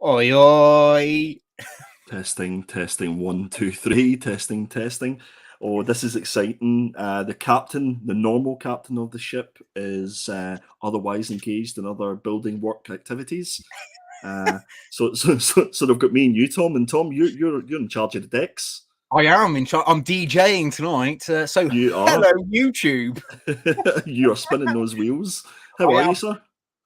Oi, oi. Testing, 1, 2, 3, testing. Oh, this is exciting. The normal captain of the ship is otherwise engaged in other building work activities. So they've got me and you, Tom. And Tom, you're in charge of the decks. I am in charge. I'm DJing tonight. So You are. Hello, YouTube. You are spinning those wheels. How are you, sir?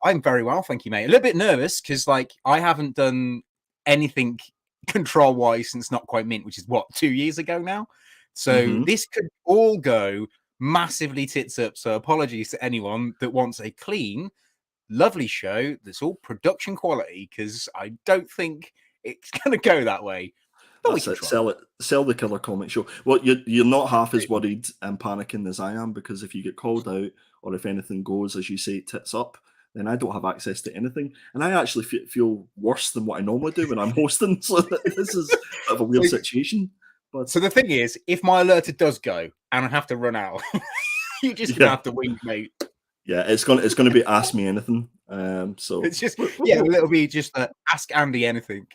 I'm very well, thank you, mate. A little bit nervous because, I haven't done anything control-wise since Not Quite Mint, which is, 2 years ago now? So this could all go massively tits up. So apologies to anyone that wants a clean, lovely show that's all production quality, because I don't think it's going to go that way. But That's it. Sell the Killer Comic Show. Well, you're not half as worried and panicking as I am, because if you get called out or if anything goes, as you say, tits up, then I don't have access to anything. And I actually feel worse than what I normally do when I'm hosting. So this is a bit of a weird situation. But so the thing is, if my alerted does go and I have to run out, you're just going to have to wing, mate. Yeah, it's gonna be Ask Me Anything. So it's just it'll be just Ask Andy Anything.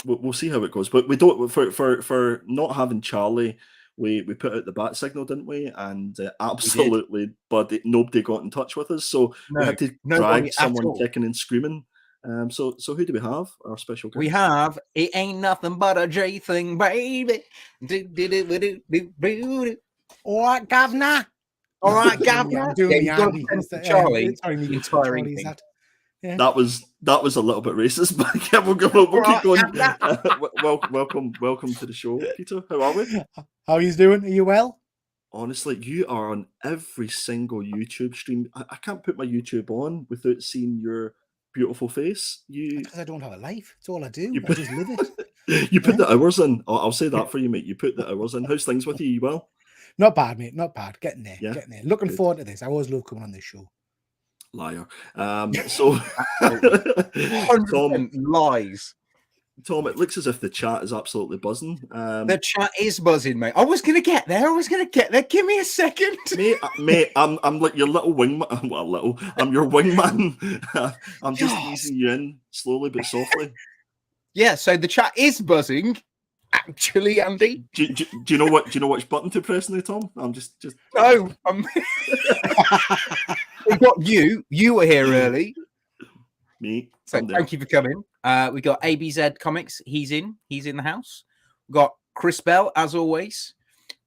We'll see how it goes, but we don't for not having Charlie. We put out the bat signal, didn't we? And absolutely, but nobody got in touch with us, so we had to drag someone kicking and screaming. So who do we have? Our special guest. We have It Ain't Nothing But a J Thing, baby. All right, governor. All right, governor. I'm doing the Andy. Charlie. Yeah. That was a little bit racist, but yeah, we'll keep going. Welcome to the show, Peter. How are we? How are you doing? Are you well? Honestly, you are on every single YouTube stream. I can't put my YouTube on without seeing your beautiful face. Because I don't have a life. It's all I do. I just live it. You put the hours in. I'll say that for you, mate. You put the hours in. How's things with you? You well? Not bad, mate. Not bad. Getting there. Yeah? Getting there. Looking forward to this. I always love coming on this show. Liar. So 100% lies. Tom, it looks as if the chat is absolutely buzzing. The chat is buzzing, mate. I was gonna get there. Give me a second, mate. I'm like your little wingman. Well, I'm your wingman. I'm just easing you in slowly but softly. Yeah. So the chat is buzzing. Actually, Andy, do you know what? Do you know which button to press now, Tom? I'm just. No. We've got you. You were here early. Me. So thank you for coming. We got ABZ Comics. He's in the house. We've got Chris Bell, as always.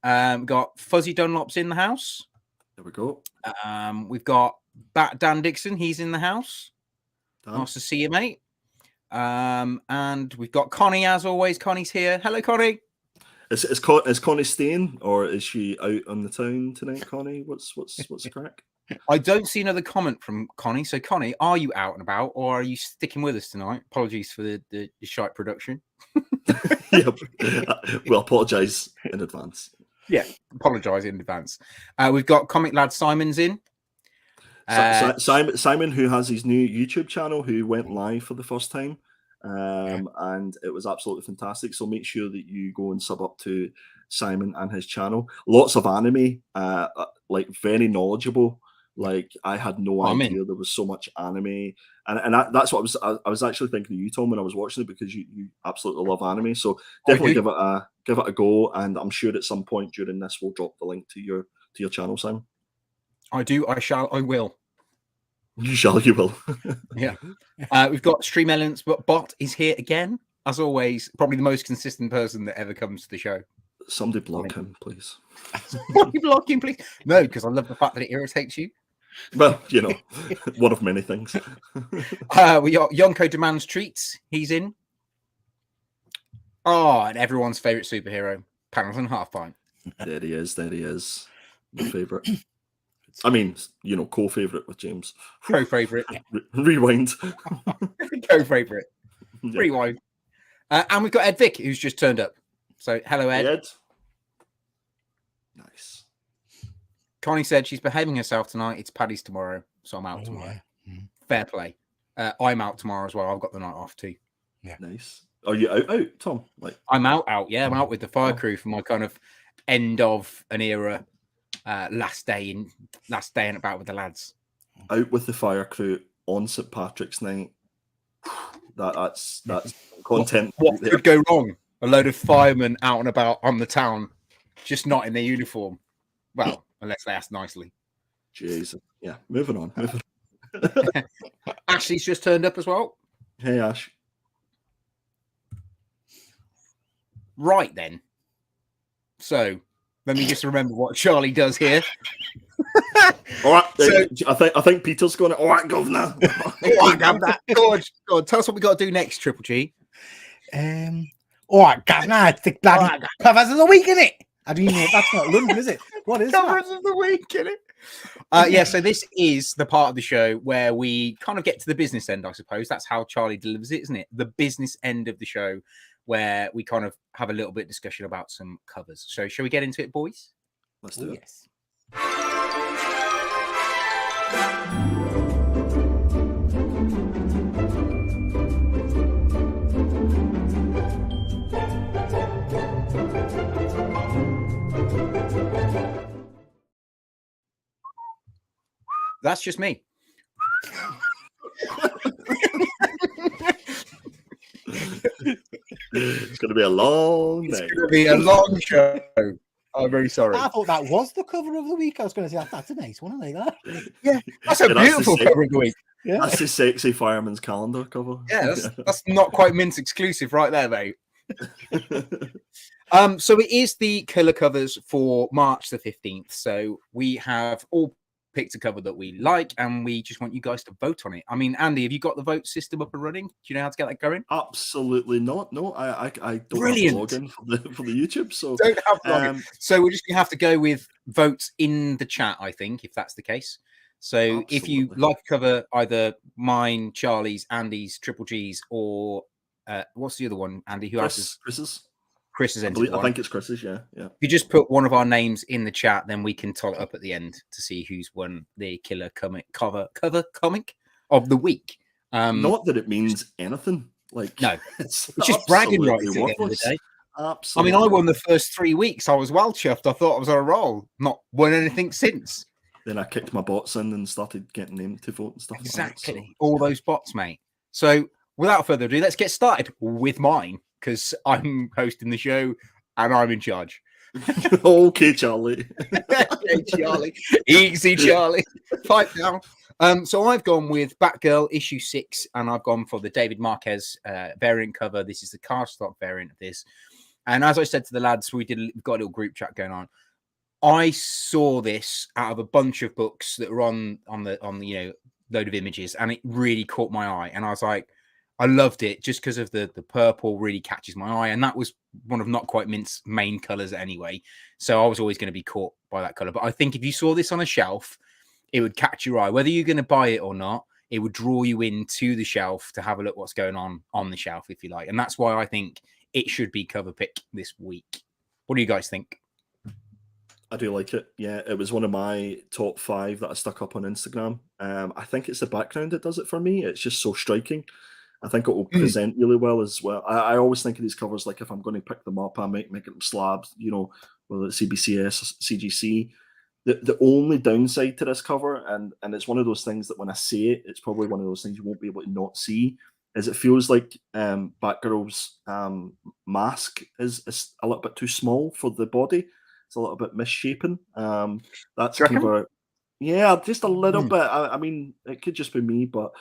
We've got Fuzzy Dunlop's in the house. There we go. We've got Dan Dixon. He's in the house. Dan. Nice to see you, mate. And we've got Connie, as always. Connie's here. Hello, Connie. Is Connie staying, or is she out on the town tonight, Connie? What's the crack? I don't see another comment from Connie. So, Connie, are you out and about, or are you sticking with us tonight? Apologies for the shite production. Yeah, we'll apologise in advance. Yeah, apologise in advance. We've got Comic Lad Simon's in. Simon, who has his new YouTube channel, who went live for the first time, and it was absolutely fantastic. So make sure that you go and sub up to Simon and his channel. Lots of anime, like very knowledgeable. Like I had no idea there was so much anime, and that's what I was actually thinking of you, Tom, when I was watching it, because you absolutely love anime. So definitely give it a go, and I'm sure at some point during this we'll drop the link to your channel, Simon. I do. I shall. I will. You shall. You will. Yeah. We've got Stream Elements, but Bot is here again, as always. Probably the most consistent person that ever comes to the show. Somebody block him, please. Somebody block him, please. No, because I love the fact that it irritates you. Well, one of many things. We got Yonko Demands Treats. He's in. Oh, and everyone's favorite superhero, Paddington Half Pint. There he is. My favorite. I mean, co-favorite with James. Co-favorite. Rewind. Co-favorite. Yeah. Rewind. And we've got Ed Vick, who's just turned up. So, hello, Ed. Hey, Ed. Nice. Connie said she's behaving herself tonight. It's Paddy's tomorrow, so I'm out tomorrow. Yeah. Fair play. I'm out tomorrow as well. I've got the night off too. Yeah. Nice. Are you out, Tom? I'm out. Yeah, I'm out with the fire crew for my kind of end of an era. Last day and about with the lads. Out with the fire crew on St. Patrick's night. That's content. What could go wrong? A load of firemen out and about on the town, just not in their uniform. Well, unless they ask nicely. Jesus. Yeah, moving on. Ashley's just turned up as well. Hey, Ash. Right then. So let me just remember what Charlie does here. All right. So, I think Peter's going to. All right, Governor. All right, Governor. Go on, tell us what we got to do next, Triple G. All right, Governor. It's the bloody covers of the week, isn't it? I don't even know. That's not London, is it? What is covers of the week, isn't it? Yeah, so this is the part of the show where we kind of get to the business end, I suppose. That's how Charlie delivers it, isn't it? The business end of the show, where we kind of have a little bit of discussion about some covers. So shall we get into it, boys? Let's do it. Yes. That's just me. It's going to be a long day. It's going to be a long show. I'm very sorry. I thought that was the cover of the week. I was going to say, that's a nice one. I like that. Yeah, that's a beautiful cover of the week. Yeah. That's the sexy fireman's calendar cover. Yeah, that's not quite Mint's exclusive right there, mate. So it is the killer covers for March the 15th. So we have all picked a cover that we like, and we just want you guys to vote on it. I mean, Andy, have you got the vote system up and running? Do you know how to get that going? Absolutely not. No, I don't Brilliant. have login for the YouTube. So don't have login. So we're just gonna have to go with votes in the chat, I think, if that's the case. So Absolutely. If you like a cover, either mine, Charlie's, Andy's, Triple G's, or what's the other one, Andy? Who else? Chris's entered I think it's Chris's, yeah. If you just put one of our names in the chat, then we can tot it up at the end to see who's won the killer cover comic of the week. Not that it means anything. Like no, it's just bragging rights at the end of the day. Absolutely. I mean, I won the first 3 weeks. I was well chuffed. I thought I was on a roll. Not won anything since. Then I kicked my bots in and started getting them to vote and stuff. Exactly. Like that, so. All those bots, mate. So without further ado, let's get started with mine, because I'm hosting the show and I'm in charge. Okay, Charlie. Okay, Charlie. Easy, Charlie. Pipe down. So I've gone with Batgirl issue 6, and I've gone for the David Marquez variant cover. This is the cardstock variant of this. And as I said to the lads, we've got a little group chat going on. I saw this out of a bunch of books that were on the load of images, and it really caught my eye. And I was like, I loved it just because of the purple really catches my eye. And that was one of Not Quite Mint's main colors anyway. So I was always going to be caught by that color. But I think if you saw this on a shelf, it would catch your eye. Whether you're going to buy it or not, it would draw you into the shelf to have a look what's going on the shelf, if you like. And that's why I think it should be cover pick this week. What do you guys think? I do like it. Yeah, it was one of my top 5 that I stuck up on Instagram. I think it's the background that does it for me. It's just so striking. I think it will present really well as well. I always think of these covers like if I'm going to pick them up, I make them slabs, whether it's CBCS, CGC. The only downside to this cover, and it's one of those things that when I say it, it's probably one of those things you won't be able to not see, is it feels like Batgirl's mask is a little bit too small for the body. It's a little bit misshapen. That's kind of just a little bit. I mean, it could just be me, but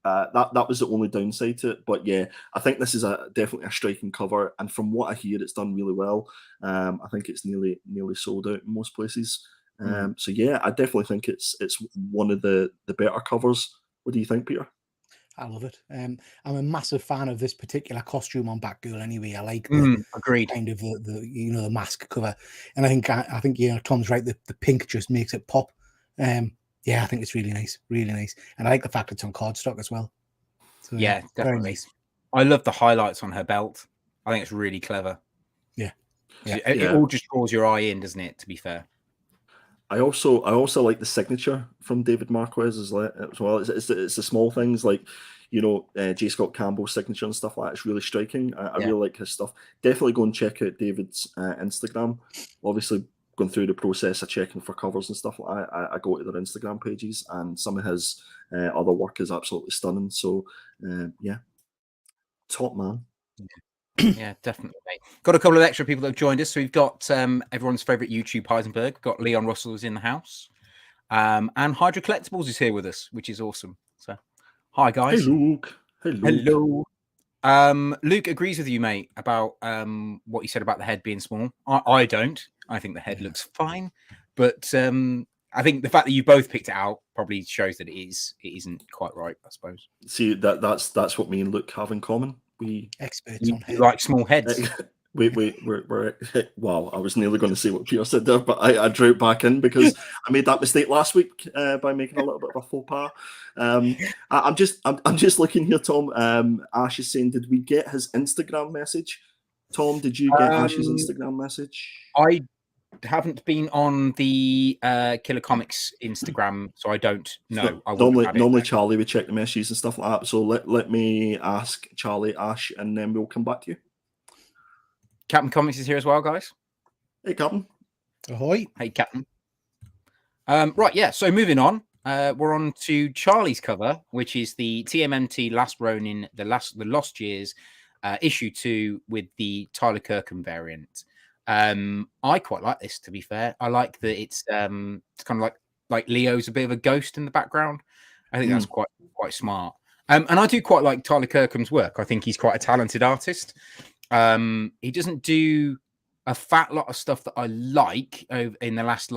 that was the only downside to it. But yeah, I think this is definitely a striking cover, and from what I hear, it's done really well. I think it's nearly sold out in most places. So yeah, I definitely think it's one of the better covers. What do you think, Peter? I love it. I'm a massive fan of this particular costume on Batgirl. Anyway, I like agreed. Kind of the mask cover, and I think Tom's right. The pink just makes it pop. Yeah, I think it's really nice, and I like the fact it's on cardstock as well. So, yeah, definitely. Nice. I love the highlights on her belt. I think it's really clever. Yeah. It all just draws your eye in, doesn't it? To be fair. I also like the signature from David Marquez as well. It's the small things like, J. Scott Campbell's signature and stuff like that. It's really striking. I really like his stuff. Definitely go and check out David's Instagram. Obviously, going through the process of checking for covers and stuff like that, I go to their Instagram pages, and some of his other work is absolutely stunning. So, Top man. Yeah, definitely. Got a couple of extra people that have joined us. So we've got everyone's favorite YouTube Heisenberg. We've got Leon Russell is in the house. And Hydra Collectibles is here with us, which is awesome. So hi guys. Hey Luke. Hello. Luke agrees with you, mate, about what you said about the head being small. I don't. I think the head looks fine. But I think the fact that you both picked it out probably shows that it isn't quite right, I suppose. See, that's what me and Luke have in common. We experts on head. Like small heads. we're wow, I was nearly going to say what Peter said there, but I drew it back in because I made that mistake last week by making a little bit of a faux pas. I'm just looking here, Tom. Ash is saying, did we get his Instagram message? Tom, did you get Ash's Instagram message? I haven't been on the Killer Comics Instagram, so I don't know. Normally Charlie would check the messages and stuff like that. So let me ask Charlie, Ash, and then we'll come back to you. Captain Comics is here as well, guys. Hey, Captain. Ahoy. Hey, Captain. Right, yeah. So moving on, we're on to Charlie's cover, which is the TMNT Last Ronin, the Lost Years issue 2 with the Tyler Kirkham variant. I quite like this, to be fair. I like that it's kind of like Leo's a bit of a ghost in the background. I think that's quite smart. And I do quite like Tyler Kirkham's work. I think he's quite a talented artist. He doesn't do a fat lot of stuff that I like in the last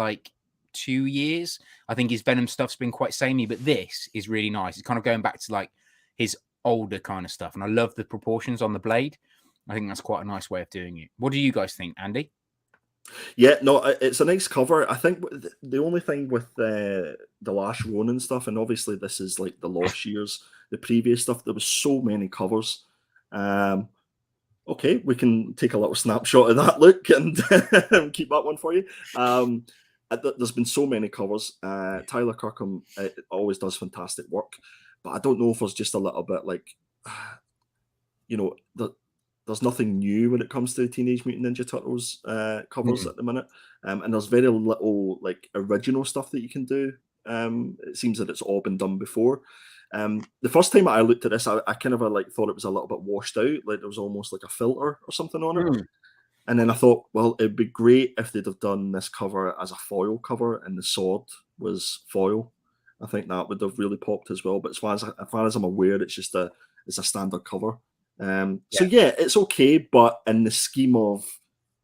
2 years. I think his Venom stuff's been quite samey, but this is really nice. It's kind of going back to his older kind of stuff, and I love the proportions on the blade. I think that's quite a nice way of doing it. What do you guys think, Andy? Yeah, no, it's a nice cover. I think the only thing with the Last Ronin stuff, and obviously this is like the Lost Years, the previous stuff, there was so many covers. Okay, we can take a little snapshot of that look and keep that one for you. There's been so many covers. Tyler Kirkham always does fantastic work, but I don't know if there's just a little bit there's nothing new when it comes to Teenage Mutant Ninja Turtles covers at the minute, and there's very little original stuff that you can do. It seems that it's all been done before. The first time I looked at this, I kind of thought it was a little bit washed out, like there was almost like a filter or something on it. And then I thought, well, it'd be great if they'd have done this cover as a foil cover and the sword was foil. I think that would have really popped as well. But as far as I'm aware, it's just a standard cover. So yeah, it's okay, but in the scheme of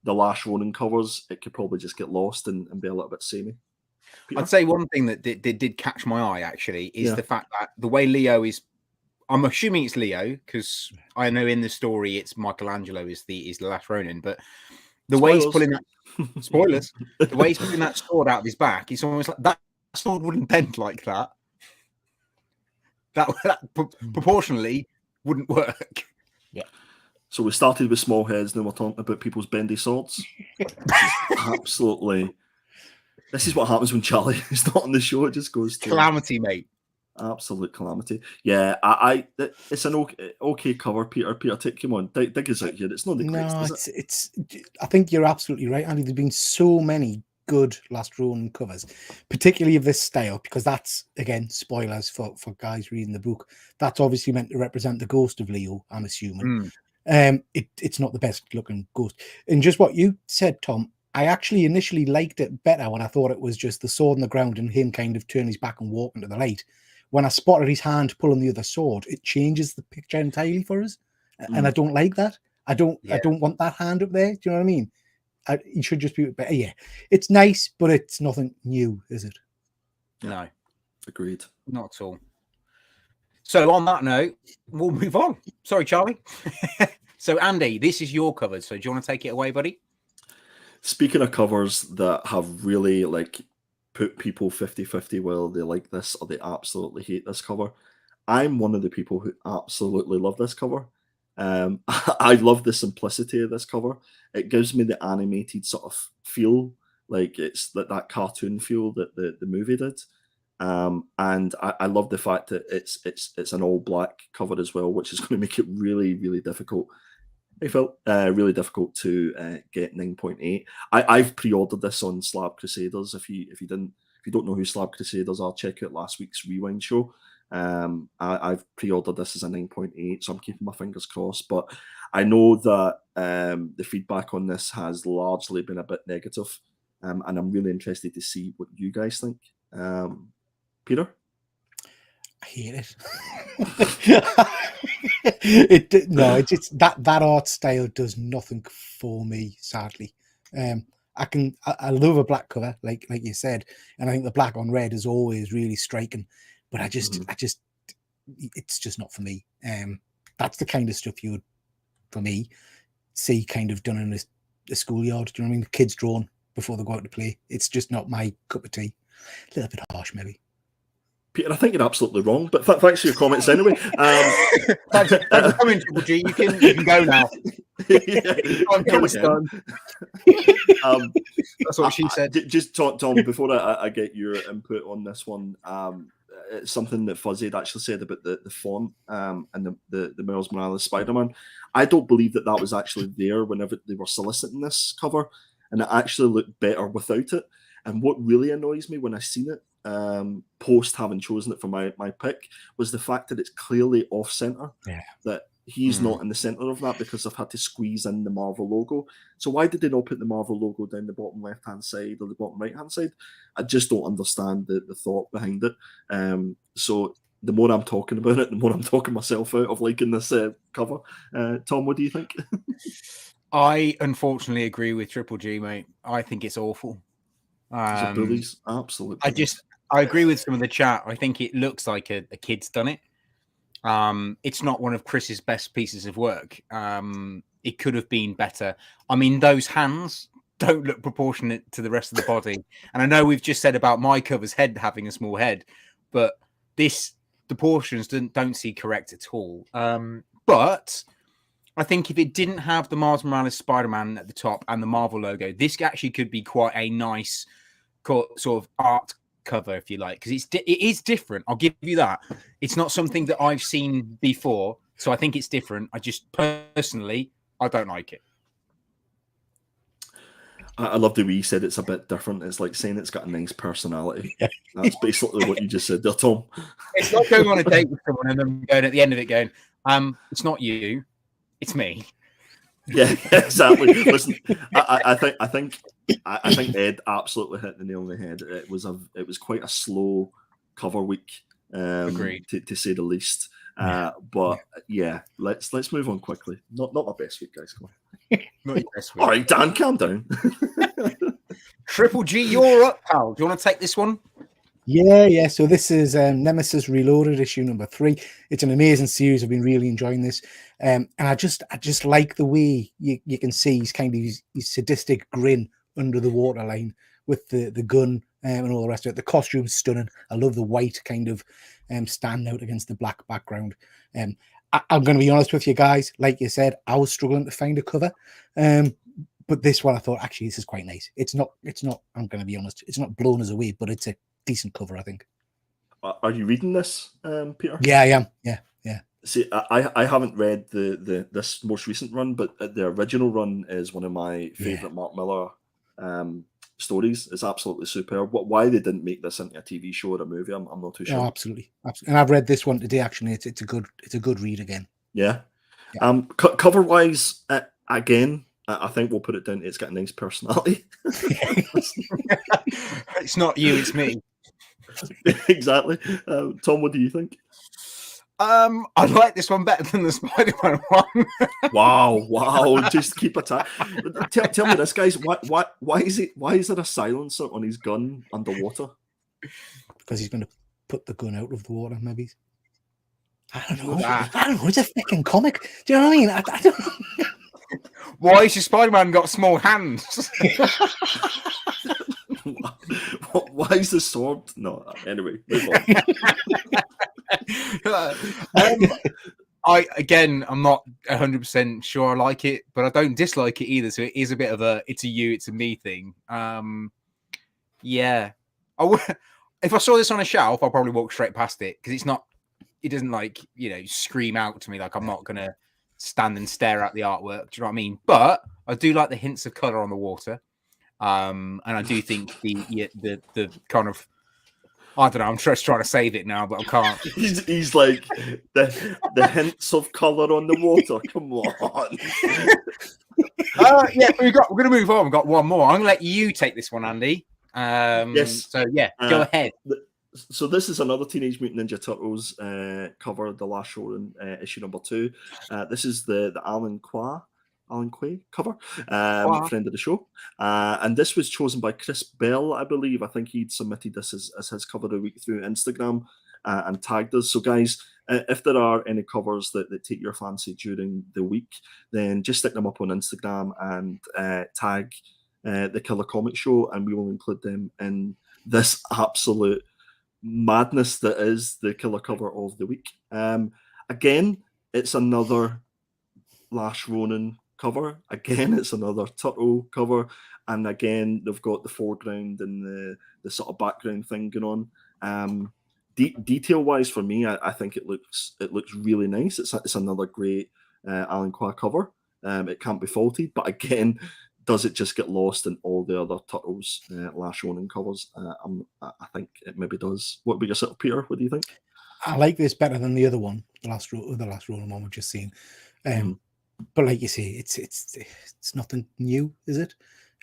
the Last Ronin covers, it could probably just get lost and be a little bit samey. Peter? I'd say one thing that did catch my eye actually is the fact that the way Leo is, I'm assuming it's Leo because I know in the story it's Michelangelo is the Last Ronin, but the way he's pulling that spoilers, the way he's pulling that sword out of his back, it's almost like that sword wouldn't bend like that. That proportionally wouldn't work. Yeah. So we started with small heads, then we're talking about people's bendy swords. Absolutely. This is what happens when Charlie is not on the show. It just goes to calamity, mate. Absolute calamity. Yeah, it's an okay cover, Peter. Come on, dig us out here. It's not the greatest. No, it's. I think you're absolutely right, Andy. There's been so many good Last Ronin covers, particularly of this style, because that's, again, spoilers for guys reading the book. That's obviously meant to represent the ghost of Leo, I'm assuming. It's not the best looking ghost. And just what you said, Tom, I actually initially liked it better when I thought it was just the sword on the ground and him kind of turn his back and walk into the light. When I spotted his hand pulling the other sword, it changes the picture entirely for us. And I don't like that. I don't want that hand up there. Do you know what I mean? It should just be better. Yeah, it's nice, but it's nothing new, is it? No. Agreed. Not at all. So on that note, we'll move on. Sorry, Charlie. So Andy, this is your cover. So do you want to take it away, buddy? Speaking of covers that have really put people 50-50, whether they like this or they absolutely hate this cover, I'm one of the people who absolutely love this cover. I love the simplicity of this cover. It gives me the animated sort of feel, like it's that cartoon feel that the movie did. And I love the fact that it's an all black cover as well, which is going to make it really, really difficult. I felt really difficult to get 9.8. I've pre-ordered this on Slab Crusaders. If you don't know who Slab Crusaders are, check out last week's Rewind show. I've pre-ordered this as a 9.8, so I'm keeping my fingers crossed. But I know that the feedback on this has largely been a bit negative, and I'm really interested to see what you guys think. Peter? I hate it. It's that art style does nothing for me, sadly. I love a black cover, like you said, and I think the black on red is always really striking. But it's just not for me. That's the kind of stuff you would, for me, see kind of done in a schoolyard. Do you know what I mean? Kids drawn before they go out to play. It's just not my cup of tea. A little bit harsh, maybe. Peter, I think you're absolutely wrong, but thanks for your comments anyway. Thanks for coming, Triple G. You can go now. Done. That's what she said. Just Tom, before I get your input on this one, it's something that Fuzzy had actually said about the font and the Miles Morales Spider-Man. I don't believe that was actually there whenever they were soliciting this cover, and it actually looked better without it. And what really annoys me when I seen it, post having chosen it for my pick, was the fact that it's clearly off center. Yeah. That he's not in the center of that because I've had to squeeze in the Marvel logo. So why did they not put the Marvel logo down the bottom left hand side or the bottom right hand side? I just don't understand the thought behind it. So the more I'm talking about it, the more I'm talking myself out of liking this cover. Tom, what do you think? I unfortunately agree with Triple G, mate. I think it's awful. Bullies, absolutely. I agree with some of the chat. I think it looks like a kid's done it. It's not one of Chris's best pieces of work. It could have been better. I mean, those hands don't look proportionate to the rest of the body. And I know we've just said about my cover's head having a small head, but the proportions don't seem correct at all. But I think if it didn't have the Miles Morales Spider-Man at the top and the Marvel logo, this actually could be quite a nice sort of art cover, if you like, because it is different. I'll give you that. It's not something that I've seen before, so I think it's different. I just personally, I don't like it. I love the way you said it's a bit different. It's like saying it's got a nice personality. That's basically what you just said there, Tom. It's like going on a date with someone and then going at the end of it going, it's not you, it's me. Yeah, exactly. Listen, I think Ed absolutely hit the nail on the head. It was quite a slow cover week, Agreed. to say the least. But yeah, let's move on quickly. Not my best week, guys. Come on. Not your best week. All right, Dan, calm down. Triple G, you're up, pal. Do you want to take this one? Yeah. So this is Nemesis Reloaded, issue number 3. It's an amazing series. I've been really enjoying this, and I just like the way you can see he's kind of his sadistic grin under the waterline with the gun and all the rest of it. The costume's stunning. I love the white kind of stand out against the black background. I'm going to be honest with you guys. Like you said, I was struggling to find a cover. But this one, I thought, actually, this is quite nice. It's not, I'm going to be honest, it's not blown us away, but it's a decent cover, I think. Are you reading this, Peter? Yeah, I am. Yeah. See, I haven't read this most recent run, but the original run is one of my favorite Mark Miller stories. It's absolutely superb. Why they didn't make this into a TV show or a movie, I'm not too sure. Oh, absolutely. And I've read this one today. Actually, it's a good read again. Yeah. Cover wise, again, I think we'll put it down to it's got a nice personality. It's not you, it's me. Exactly. Tom, what do you think? I like this one better than the Spider-Man one. Wow! Just keep attack. Tell me this, guys. Why is there a silencer on his gun underwater? Because he's going to put the gun out of the water, maybe. I don't know. It's a fucking comic. Do you know what I mean? I don't know. Why has your Spider-Man got small hands? Why is the sword? No. Anyway, move on. I'm not 100% sure I like it, but I don't dislike it either. So it is a bit of it's a you, it's a me thing. Yeah. If I saw this on a shelf, I'll probably walk straight past it because it doesn't scream out to me. Like I'm not gonna stand and stare at the artwork. Do you know what I mean? But I do like the hints of color on the water. And I do think the kind of I don't know. I'm just trying to save it now, but I can't. He's like the hints of colour on the water. Come on. Yeah, we're going to move on. We've got one more. I'm going to let you take this one, Andy. Yes. So yeah, go ahead. So this is another Teenage Mutant Ninja Turtles cover, the last show in issue number 2. This is the Alan Quay cover, friend of the show. And this was chosen by Chris Bell, I believe. I think he'd submitted this as his cover of the week through Instagram and tagged us. So guys, if there are any covers that take your fancy during the week, then just stick them up on Instagram and tag the Killer Comic Show, and we will include them in this absolute madness that is the killer cover of the week. Again, it's another Lash Ronin cover. Again, it's another Turtle cover, and again they've got the foreground and the sort of background thing going on. Detail wise, for me, I think it looks really nice. It's another great Alan Quay cover. It can't be faulted, but again, does it just get lost in all the other Turtles Lash Ronin covers? I think it maybe does. What about yourself, Peter? What do you think? I like this better than the other one, the last Ronin one we've just seen. But like you say, it's nothing new, is it?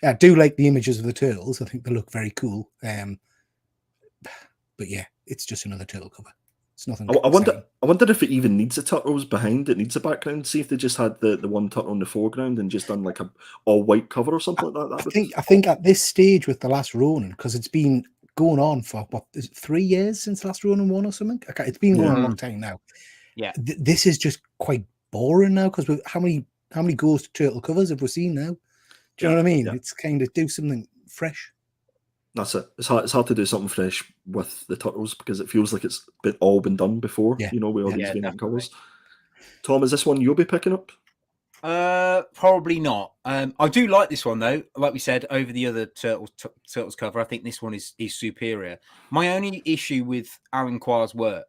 I do like the images of the turtles. I think they look very cool. But yeah, it's just another turtle cover. It's nothing. I wonder if it even needs the turtles behind it, needs a background. See if they just had the one turtle in the foreground and just done like a all white cover or something like that. I think at this stage with the last Ronin, because it's been going on for what, is it 3 years since last Ronin 1 or something? Okay, it's been going on a long time now. Yeah, this is just quite boring now, because how many Ghost Turtle covers have we seen now? Do you know what I mean? Yeah. It's kind of do something fresh. That's it. It's hard to do something fresh with the Turtles because it feels like it's all been done before. Yeah. You know, with all these variant covers. Tom, is this one you'll be picking up? Probably not. I do like this one though. Like we said, over the other Turtles cover, I think this one is superior. My only issue with Alan Quay's work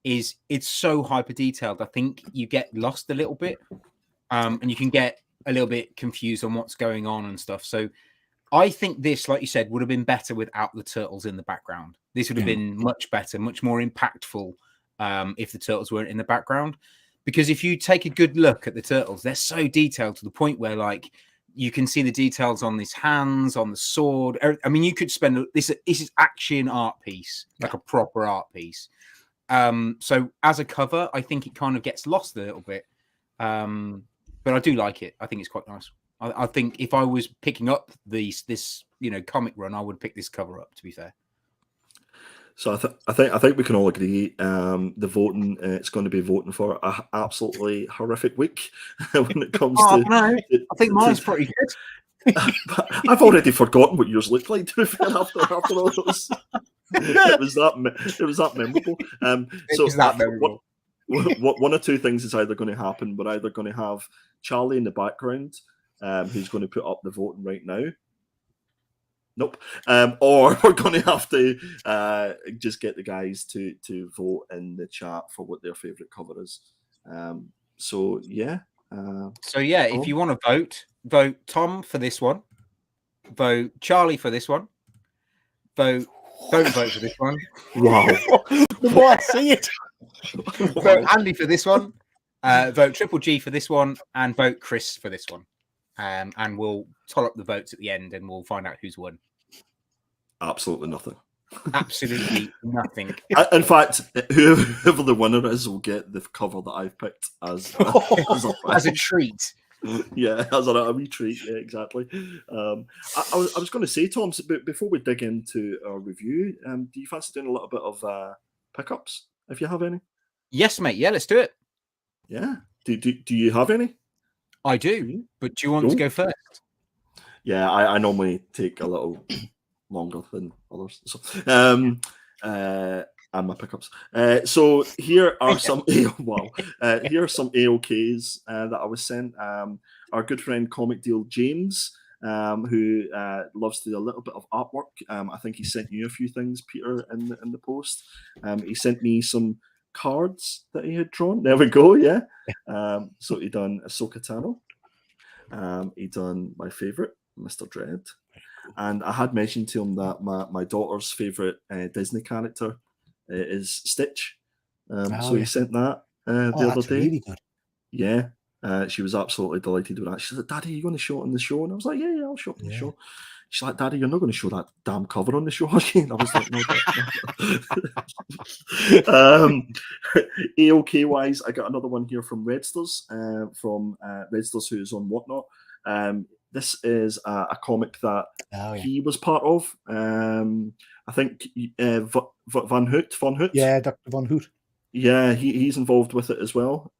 is it's so hyper detailed. I think you get lost a little bit, and you can get a little bit confused on what's going on and stuff. So I think this, like you said, would have been better without the turtles in the background. This would have been much better, much more impactful if the turtles weren't in the background. Because if you take a good look at the turtles, they're so detailed to the point where, like, you can see the details on his hands, on the sword. I mean, you could spend this is action art piece, like a proper art piece. So as a cover, I think it kind of gets lost a little bit. But I do like it. I think it's quite nice. I think if I was picking up this comic run, I would pick this cover up. To be fair, so I think we can all agree the voting. It's going to be voting for an absolutely horrific week when it comes to. I think mine's pretty good. I've already forgotten what yours looked like. To be fair, after all those, it was that memorable. So was that memorable. One or two things is either going to happen. We're either going to have Charlie in the background. Who's going to put up the voting right now? Nope. Or we're going to have to just get the guys to vote in the chat for what their favourite cover is. So if you want to vote Tom for this one, vote Charlie for this one, don't vote for this one. Wow. Before I see it. Vote Andy for this one, vote Triple G for this one, and vote Chris for this one. And we'll toll up the votes at the end and we'll find out who's won. Absolutely nothing. Absolutely nothing. In fact, whoever the winner is will get the cover that I've picked as a treat. Yeah, as a wee treat. Yeah, exactly. I was going to say, Tom, before we dig into our review, do you fancy doing a little bit of pickups, if you have any? Yes, mate. Yeah, let's do it. Yeah. Do you have any? I do, but do you want to go first? Yeah, I normally take a little longer than others. So, and my pickups. So here are some here are some AOKs that I was sent. Our good friend Comic Deal James, who loves to do a little bit of artwork. I think he sent you a few things, Peter, in the post. He sent me some cards that he had drawn. There we go. Yeah. So he done Ahsoka Tano. He done my favorite, Mr. Dread. And I had mentioned to him that my daughter's favourite Disney character is Stitch. So he sent that the other day. Really good. Yeah. She was absolutely delighted with that. She's like, Daddy, are you going to show it on the show? And I was like, yeah, I'll show it on the show. She's like, Daddy, you're not going to show that damn cover on the show again. I was like, no. AOK wise, I got another one here from Redsters, Redsters, who's on Whatnot. This is a comic that he was part of. I think Von Hoot. Yeah, Dr. Von Hoot. Yeah, he's involved with it as well.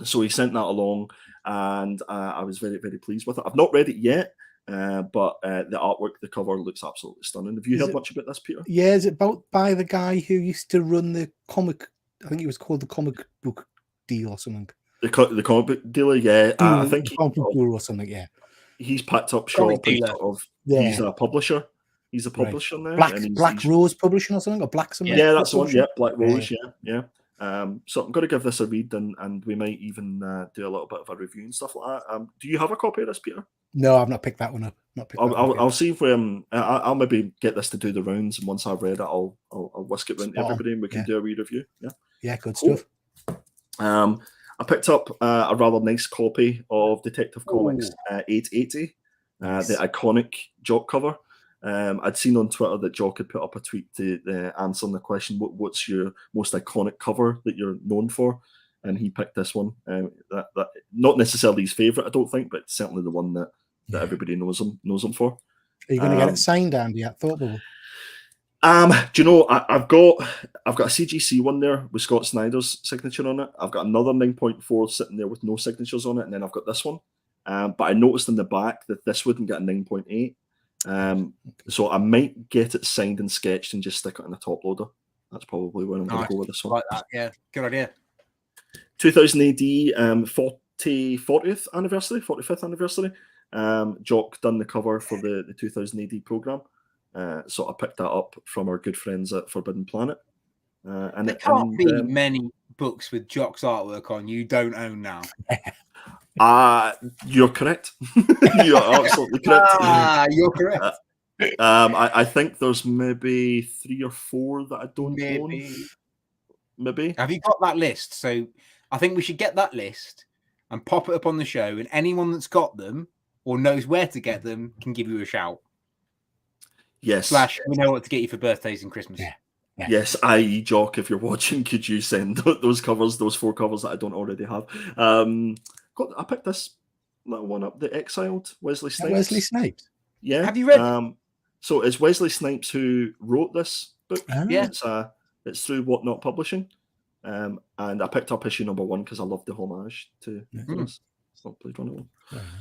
So he sent that along, and I was very, very pleased with it. I've not read it yet, but the artwork, the cover looks absolutely stunning. Have you heard much about this, Peter? Yeah, is it by the guy who used to run the comic? I think it was called the comic book deal or something. The comic book dealer, yeah. I think comic book deal or something, yeah. He's packed up shop and sort of. Yeah. He's a publisher. He's a publisher now. Black Rose Publishing or something, or Black something. Yeah, that's the one. Yeah, Black Rose. Yeah. So I'm going to give this a read, and we might even do a little bit of a review and stuff like that. Do you have a copy of this, Peter? No, I've not picked that one up. I'll see if I'll maybe get this to do the rounds, and once I've read it, I'll whisk it round to everybody, and we can do a wee review. Yeah, good stuff. I picked up a rather nice copy of Detective Comics 880, the iconic Jock cover. I'd seen on Twitter that Jock had put up a tweet to answering the question, what's your most iconic cover that you're known for? And he picked this one. That not necessarily his favourite, I don't think, but certainly the one that everybody knows him for. Are you going to get it signed, Andy, at Thought Bubble? Do you know, I've got a CGC one there with Scott Snyder's signature on it. I've got another 9.4 sitting there with no signatures on it, and then I've got this one. But I noticed in the back that this wouldn't get a 9.8. So I might get it signed and sketched and just stick it in a top loader. That's probably where I'm going to go with this one. Like that, yeah, good idea. 2000 AD, 40th anniversary, 45th anniversary. Jock done the cover for the 2000 AD program. So I picked that up from our good friends at Forbidden Planet. And there can't be many books with Jock's artwork on you don't own now. You're correct. You're absolutely correct. You're correct. I think there's maybe 3 or 4 that I don't own. Maybe. Have you got that list? So I think we should get that list and pop it up on the show, and anyone that's got them or knows where to get them can give you a shout. Yes. / we know what to get you for birthdays and Christmas. Yeah. Yes, i.e. Jock, if you're watching, could you send those 4 covers that I don't already have? I picked this little one up, The Exiled, Wesley Snipes. Wesley Snipes? Yeah. Have you read it? So it's Wesley Snipes who wrote this book. Yeah. It's through Whatnot Publishing. And I picked up issue number 1 because I loved the homage to this.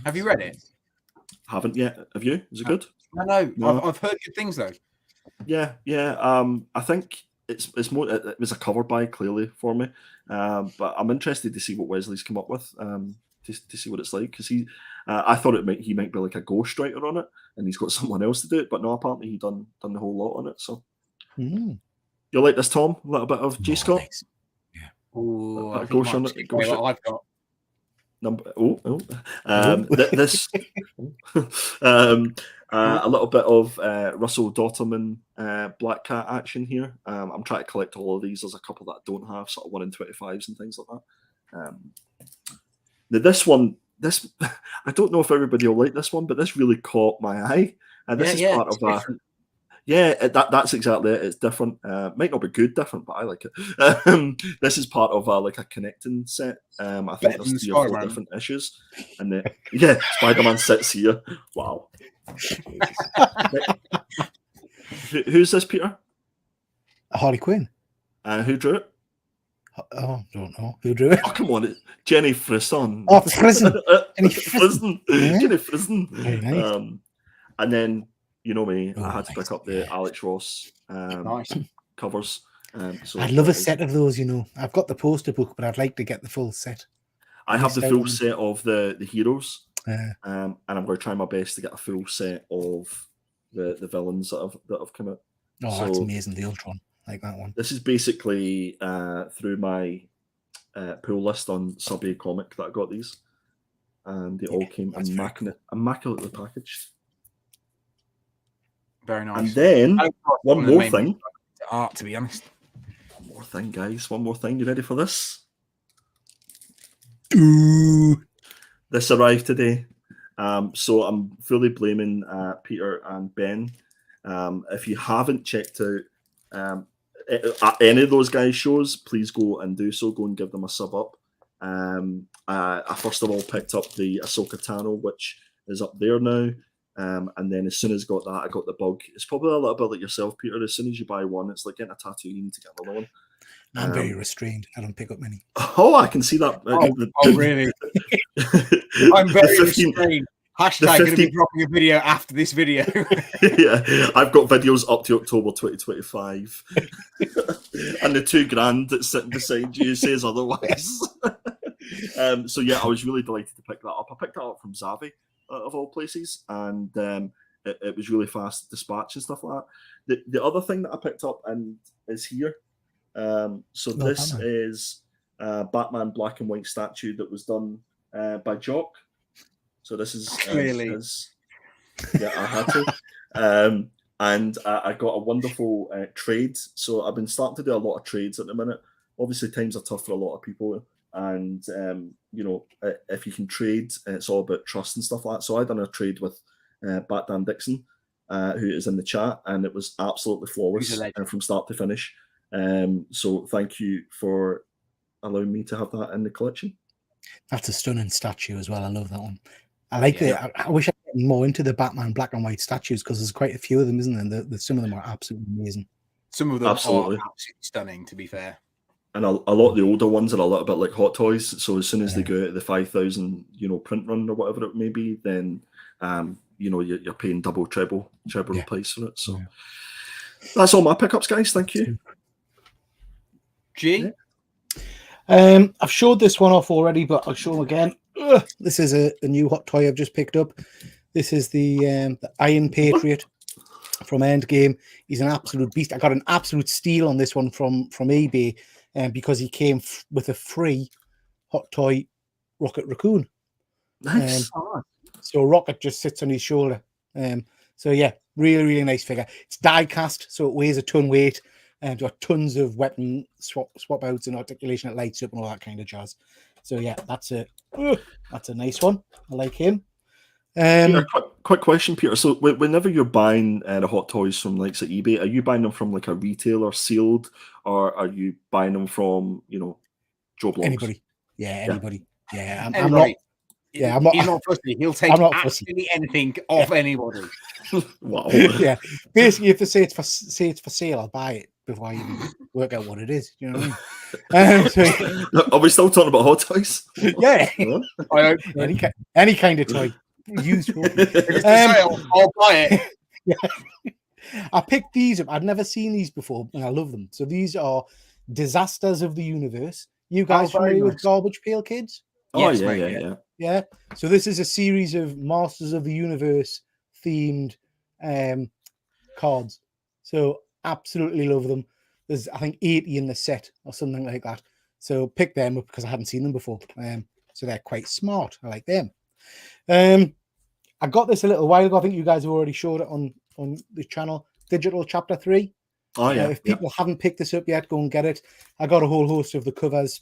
Have you read it? Haven't yet. Have you? Is it good? No. I've heard good things though. Yeah. I think it's more. It was a cover by clearly for me, but I'm interested to see what Wesley's come up with. To see what it's like, because I thought he might be like a ghostwriter on it, and he's got someone else to do it. But no, apparently he done the whole lot on it. So you'll like this, Tom? A little bit of G. Scott. Yeah. Oh, I've got. This a little bit of Russell Dotterman Black Cat action here. I'm trying to collect all of these. There's a couple that I don't have, sort of 1 in 25s and things like that. Now this one, I don't know if everybody will like this one, but this really caught my eye. And this is part of different. That's exactly it. It's different. Might not be good different, but I like it. This is part of like a connecting set. I think there's 3 or 4 different issues. And Spider-Man sits here. Wow. Who's this, Peter? Harley Quinn. Who drew it? Oh, don't know. Who drew it? Oh, come on. Jenny Frison. Oh, Frison. Jenny Frison. Very nice. And then, you know me, I had to pick up the Alex Ross covers. So I'd love a set of those, I've got the poster book, but I'd like to get the full set. I have the full set of the heroes. And I'm going to try my best to get a full set of the villains that have come out. Oh, that's amazing. The Ultron. Like that one. This is basically through my pull list on Subway Comic that I got these. And they all came immaculately packaged. Very nice. And then one more thing. Art, to be honest. One more thing, guys. One more thing. You ready for this? This arrived today. So I'm fully blaming Peter and Ben. If you haven't checked out any of those guys' shows, please go and do so. Go and give them a sub up. I first of all picked up the Ahsoka Tano, which is up there now. And then as soon as I got that, I got the bug. It's probably a little bit like yourself, Peter. As soon as you buy one, it's like getting a tattoo. You need to get another one. I'm very restrained. I don't pick up many. Oh, I can see that. Oh really? I'm very restrained. Hashtag going to be dropping a video after this video. Yeah, I've got videos up to October 2025. And the $2,000 that's sitting beside you says otherwise. So yeah, I was really delighted to pick that up. I picked that up from Zavi, of all places, and it was really fast dispatch and stuff like that. The other thing that I picked up and is here. So this is Batman black and white statue that was done by Jock. So this is really yeah, I had to. And I got a wonderful trade. So I've been starting to do a lot of trades at the minute. Obviously, times are tough for a lot of people. And, you know, if you can trade, it's all about trust and stuff like that. So I done a trade with Bat Dan Dixon, who is in the chat, and it was absolutely flawless from start to finish. So thank you for allowing me to have that in the collection. That's a stunning statue as well. I love that one. I like it. I wish I could get more into the Batman black and white statues because there's quite a few of them, isn't there? Some of them are absolutely amazing. Some of them are absolutely stunning, to be fair. And a lot of the older ones are a little bit like Hot Toys. So as soon as they go out of the 5,000, you know, print run or whatever it may be, then you know, you're paying double, treble the price for it. So that's all my pickups, guys. Thank you. G. I've showed this one off already, but I'll show them again. This is a new hot toy I've just picked up. This is the Iron Patriot from Endgame. He's an absolute beast. I got an absolute steal on this one from eBay because he came with a free hot toy Rocket Raccoon. Nice. So Rocket just sits on his shoulder. So yeah, really, really nice figure. It's die cast, so it weighs a ton weight. And got tons of weapon swap outs and articulation that lights up and all that kind of jazz. So yeah, that's a nice one. I like him. Quick question, Peter. So whenever you're buying the hot toys from likes at eBay, are you buying them from like a retailer sealed, or are you buying them from, you know, Joe Blogs? Anybody? Yeah, anybody. Yeah, I'm not. Yeah, I'm not. He's not fussy. He'll take absolutely anything off anybody. Wow. Yeah, basically, if they say it's for sale, I'll buy it before I even work out what it is. You know what I mean? Are we still talking about hot toys? Yeah. Any kind of toy. Used for I'll buy it. Yeah. I picked these up. I'd never seen these before, and I love them. So these are Disasters of the Universe. You guys familiar with Garbage Pail Kids? Oh, yes, yeah. So this is a series of Masters of the Universe themed cards. So absolutely love them. There's, I think, 80 in the set or something like that. So pick them up because I hadn't seen them before. So they're quite smart. I like them. I got this a little while ago. I think you guys have already showed it on the channel. Digital Chapter 3. Oh, yeah. If people haven't picked this up yet, go and get it. I got a whole host of the covers.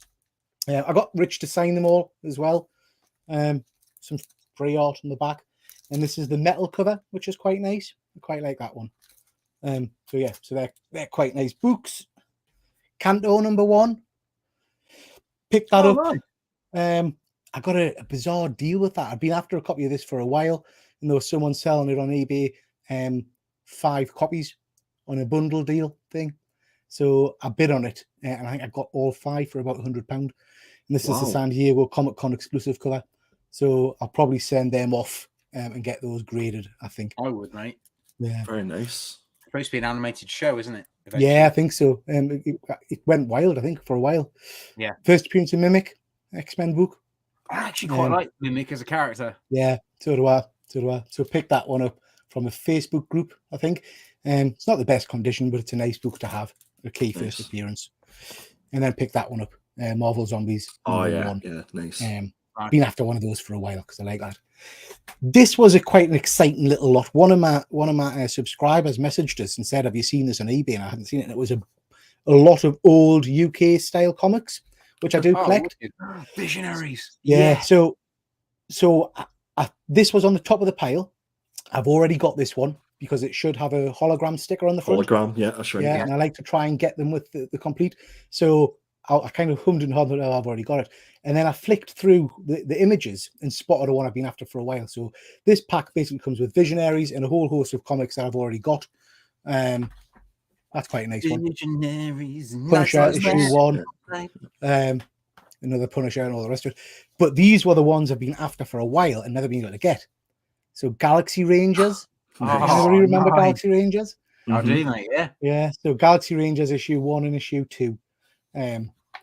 I got Rich to sign them all as well. Some free art on the back. And this is the metal cover, which is quite nice. I quite like that one. So yeah, so they're quite nice books. Canto #1. Picked that up. Right. I got a bizarre deal with that. I've been after a copy of this for a while, and there was someone selling it on eBay. 5 copies on a bundle deal thing. So I bid on it, and I think I got all 5 for about £100. And this is the San Diego Comic-Con exclusive cover. So I'll probably send them off and get those graded, I think. I would, mate. Yeah. Very nice. It's supposed to be an animated show, isn't it? Eventually. Yeah, I think so. It went wild, I think, for a while. Yeah. First appearance of Mimic, X-Men book. I actually quite like Mimic as a character. Yeah, so do I. So pick that one up from a Facebook group, I think. It's not the best condition, but it's a nice book to have. A key first appearance. And then pick that one up. Marvel Zombies. Oh, yeah. Yeah, nice. been after one of those for a while because I like that. This was quite an exciting little lot. One of my subscribers messaged us and said, "Have you seen this on eBay?" And I hadn't seen it. And it was a lot of old UK style comics, which I do collect. Visionaries. Yeah. So this was on the top of the pile. I've already got this one because it should have a hologram sticker on the front. Hologram, yeah, that's right. Yeah, and I like to try and get them with the complete. So I kind of hummed and hawed that I've already got it. And then I flicked through the images and spotted one I've been after for a while. So this pack basically comes with Visionaries and a whole host of comics that I've already got. That's quite a nice one. Visionaries, Punisher issue 1. Another Punisher and all the rest of it. But these were the ones I've been after for a while and never been able to get. So Galaxy Rangers. Anybody remember Galaxy Rangers? I do, mate, yeah. Yeah, so Galaxy Rangers issue 1 and issue 2.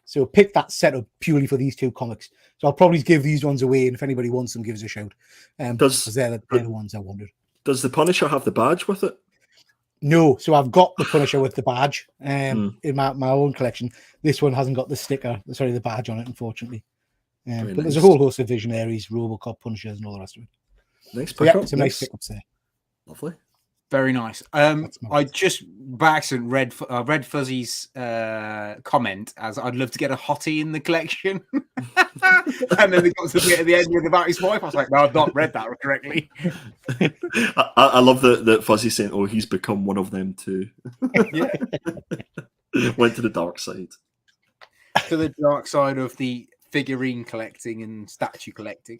So pick that set up purely for these two comics. So I'll probably give these ones away, and if anybody wants them, give us a shout. Because they're the ones I wanted. Does the Punisher have the badge with it? No, so I've got the Punisher with the badge in my own collection. This one hasn't got the badge on it, unfortunately. But nice. There's a whole host of Visionaries, Robocop, Punishers, and all the rest of it. Nice pickup. It's a nice pickups there. Lovely. Very nice. I just by accident read Fuzzy's comment as I'd love to get a hottie in the collection. And then they got to the bit at the end with about his wife. I was like, no, I've not read that correctly. I love that Fuzzy saying, "Oh, he's become one of them too." Yeah. Went to the dark side. To the dark side of the figurine collecting and statue collecting.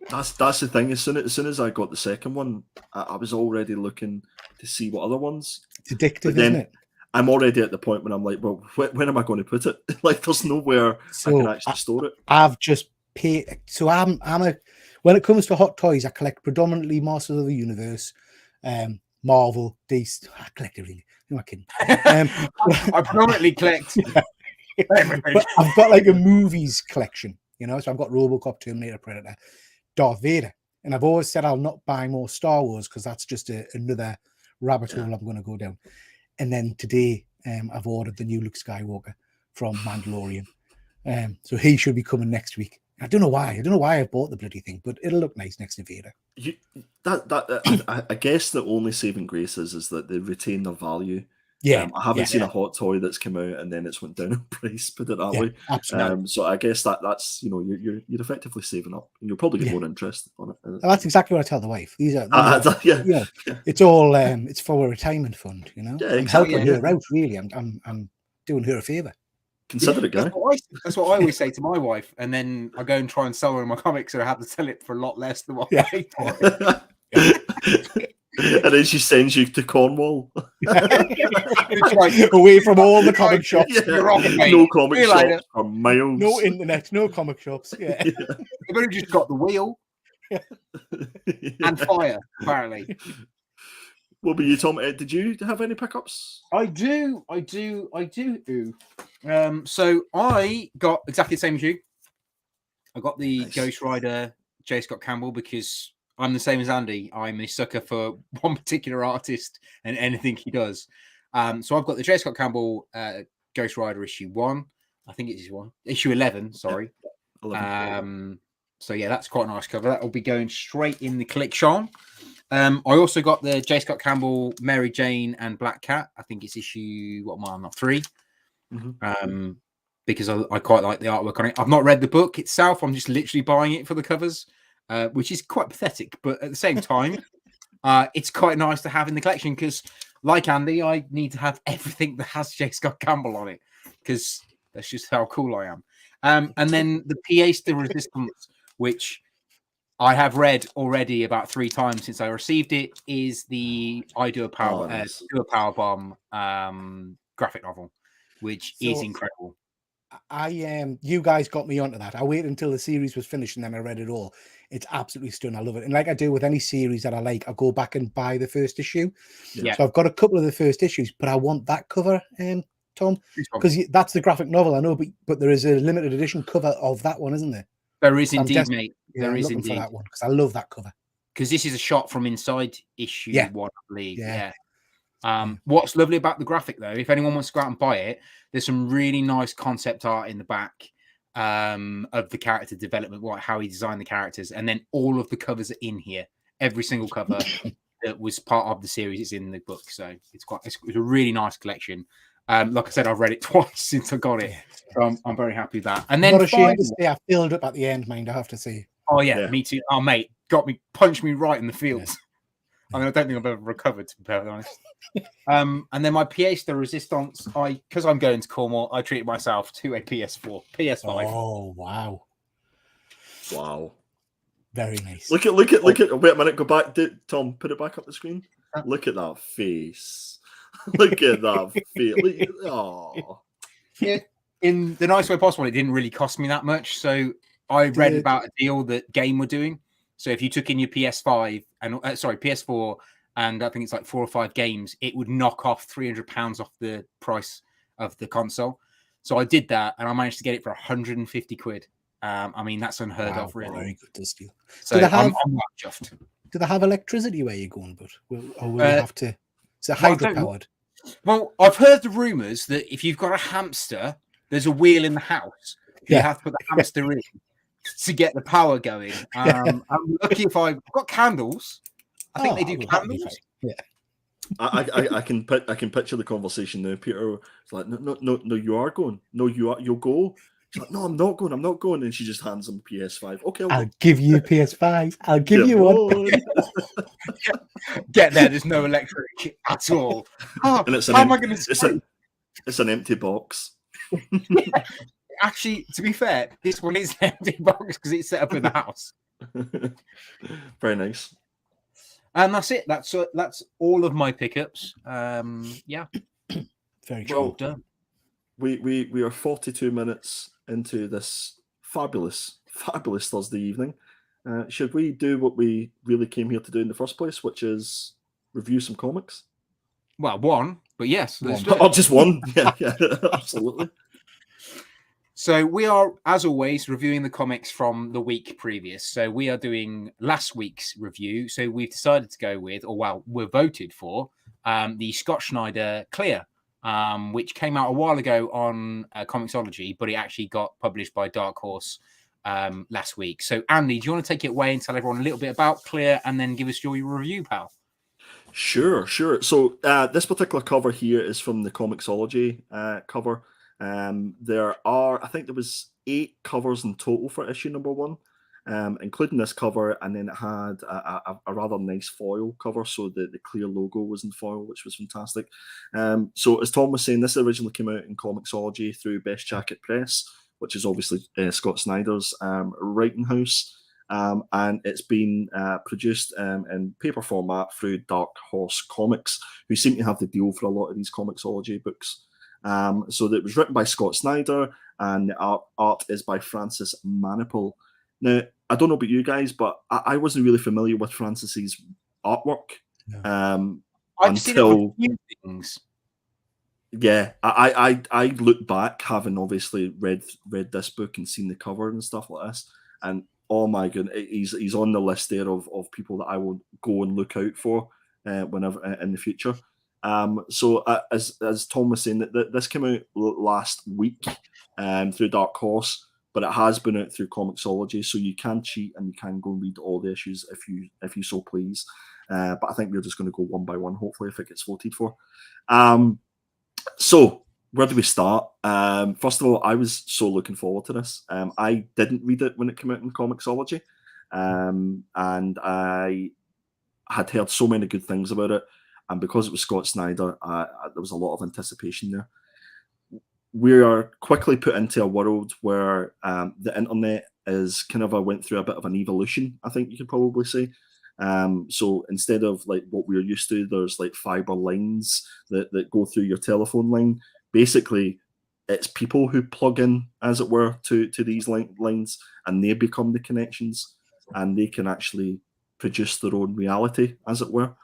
That's the thing. As soon as I got the second one, I was already looking to see what other ones. It's addictive, isn't it? I'm already at the point when I'm like, well, when am I going to put it? Like, there's nowhere I can actually store it. I've just paid. So when it comes to hot toys, I collect predominantly Masters of the Universe, Marvel, DC. I collect everything. No, I kidding. I predominantly collect. But I've got like a movies collection, so I've got RoboCop, Terminator, Predator, Darth Vader, and I've always said I'll not buy more Star Wars because that's just another rabbit hole I'm going to go down. And then today, I've ordered the new Luke Skywalker from Mandalorian, so he should be coming next week. I don't know why I bought the bloody thing, but it'll look nice next to Vader. I guess the only saving grace is that they retain their value. Yeah, I haven't seen a hot toy that's come out and then it's went down in price. Put it that way. Absolutely. So I guess that's you're effectively saving up, and you'll probably get more interest on it. That's exactly what I tell the wife. These are it's all it's for a retirement fund. Yeah, I'm helping her out. Really, I'm doing her a favor. Consider it, guy. That's what I always say to my wife, and then I go and try and sell her my comics, and I have to sell it for a lot less than what I paid for it. And then she sends you to Cornwall. It's like, away from all the comic shops. You're off, mate. No comic shops for miles. No internet, no comic shops. Yeah. You've only just got the wheel and fire, apparently. What about you, Tom? Did you have any pickups? I do. So I got exactly the same as you. I got the Ghost Rider J. Scott Campbell because I'm the same as Andy. I'm a sucker for one particular artist and anything he does. So I've got the J. Scott Campbell Ghost Rider issue 1. I think it's issue 11. Sorry. 11. So yeah, that's quite a nice cover. That will be going straight in the collection. I also got the J. Scott Campbell Mary Jane and Black Cat. I think it's issue 3. Mm-hmm. Because I quite like the artwork on it. I've not read the book itself. I'm just literally buying it for the covers. Which is quite pathetic, but at the same time, it's quite nice to have in the collection because, like Andy, I need to have everything that has J. Scott Campbell on it because that's just how cool I am. And then the Pièce de Résistance, which I have read already about 3 times since I received it, is the I Do a Power Bomb graphic novel, which is incredible. You guys got me onto that. I waited until the series was finished and then I read it all. It's absolutely stunning. I love it. And like I do with any series that I like, I go back and buy the first issue. Yeah. So I've got a couple of the first issues, but I want that cover, Tom, because that's the graphic novel. I know, but there is a limited edition cover of that one, isn't there? There is indeed, mate. There is indeed. For that one because I love that cover. Because this is a shot from inside issue 1, I believe. Yeah. What's lovely about the graphic, though, if anyone wants to go out and buy it, there's some really nice concept art in the back. of the character development, how he designed the characters, and then all of the covers are in here. Every single cover that was part of the series is in the book, so it's a really nice collection. Like I said, I've read it twice since I got it, so I'm very happy with that. And then not ashamed to say I filled up at the end, mind. I have to say. Oh yeah, me too. Oh mate, punched me right in the fields. Yeah. I mean, I don't think I've ever recovered, to be perfectly honest. And then my pièce de résistance, because I'm going to Cornwall, I treated myself to a PS4, PS5. Oh wow, very nice. Look at. Wait a minute, go back. Tom, put it back up the screen. Look at that face. Look at that face. Oh. Yeah, in the nice way possible, it didn't really cost me that much. So I read about a deal that Game were doing. So if you took in your PS5 and PS4, and I think it's like 4 or 5 games, it would knock off £300 off the price of the console. So I did that, and I managed to get it for 150 quid. I mean, that's unheard of, really. Very good deal. So I'm chuffed. Do they have electricity where you're going? Or will you have to? Is it hydro-powered? Well, I've heard the rumours that if you've got a hamster, there's a wheel in the house. You have to put the hamster in to get the power going. I'm lucky if I've got candles. I think they do candles. Yeah. I can picture the conversation now. Peter is like, no, you are going. No, you'll go. She's like, no, I'm not going. And she just hands him a PS5. Okay, I'll give you a PS5. I'll give you one. Get there. There's no electric at all. Oh, and how am I going to? It's an empty box. Actually, to be fair, this one is an empty box because it's set up in the house. Very nice. And that's it. That's all of my pickups. Yeah. Very well done. We are 42 minutes into this fabulous Thursday evening. Should we do what we really came here to do in the first place, which is review some comics? Well, one, but yes. Just one. Yeah, absolutely. So we are, as always, reviewing the comics from the week previous. So we are doing last week's review. So we've decided to go with, we're voted for, the Scott Snyder Clear, which came out a while ago on Comixology, but it actually got published by Dark Horse last week. So Andy, do you want to take it away and tell everyone a little bit about Clear and then give us your review, pal? Sure. So this particular cover here is from the Comixology cover. There are, I think there was 8 covers in total for issue number 1, including this cover, and then it had a rather nice foil cover, so the Clear logo was in foil, which was fantastic. So as Tom was saying, this originally came out in Comixology through Best Jacket Press, which is obviously Scott Snyder's writing house, and it's been produced in paper format through Dark Horse Comics, who seem to have the deal for a lot of these Comixology books. So that was written by Scott Snyder, and the art is by Francis Manapul. Now, I don't know about you guys, but I wasn't really familiar with Francis's artwork I've seen it for a few things. Yeah, I look back, having obviously read this book and seen the cover and stuff like this, and oh my goodness, he's on the list there of people that I will go and look out for whenever in the future. So as Tom was saying, that this came out last week through Dark Horse, but it has been out through Comixology, so you can cheat and you can go and read all the issues if you so please. But I think we're just going to go one by one, hopefully, if it gets voted for. So where do we start? First of all, I was so looking forward to this. I didn't read it when it came out in Comixology, and I had heard so many good things about it. And because it was Scott Snyder, there was a lot of anticipation there. We are quickly put into a world where the internet is kind of went through a bit of an evolution, I think you could probably say. So instead of like what we're used to, there's like fiber lines that go through your telephone line. Basically, it's people who plug in, as it were, to these lines, and they become the connections, and they can actually produce their own reality, as it were.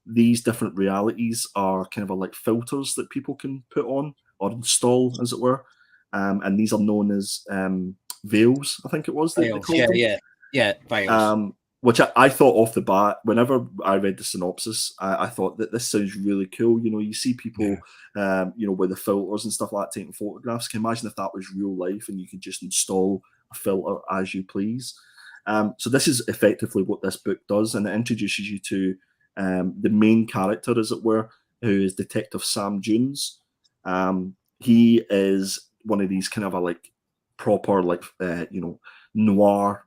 These different realities are kind of like filters that people can put on or install, as it were. And these are known as veils, I think it was. Veils, yeah, veils. which I thought off the bat, whenever I read the synopsis, I thought that this sounds really cool. You know, you see people, you know, with the filters and stuff like that, taking photographs. Can you imagine if that was real life and you could just install a filter as you please? So this is effectively what this book does, and it introduces you to the main character, as it were, who is Detective Sam Jones. He is one of these kind of proper you know, noir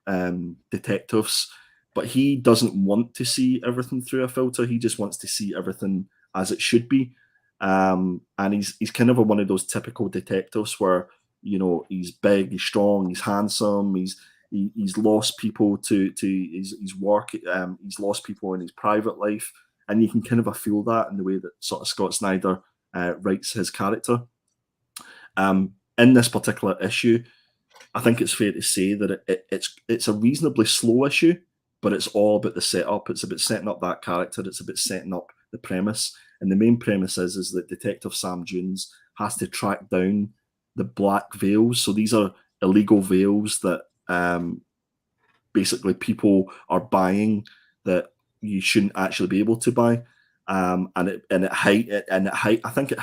detectives, but he doesn't want to see everything through a filter. He just wants to see everything as it should be. And he's kind of one of those typical detectives where, you know, he's big, he's strong, he's handsome, he's lost people to his work, he's lost people in his private life, and you can kind of feel that in the way that sort of Scott Snyder writes his character. In this particular issue, I think it's fair to say that it's a reasonably slow issue, but it's all about the setup. It's about setting up that character. It's about setting up the premise. And the main premise is that Detective Sam Jones has to track down the black veils. So these are illegal veils that basically people are buying that you shouldn't actually be able to buy. And it height. I think it.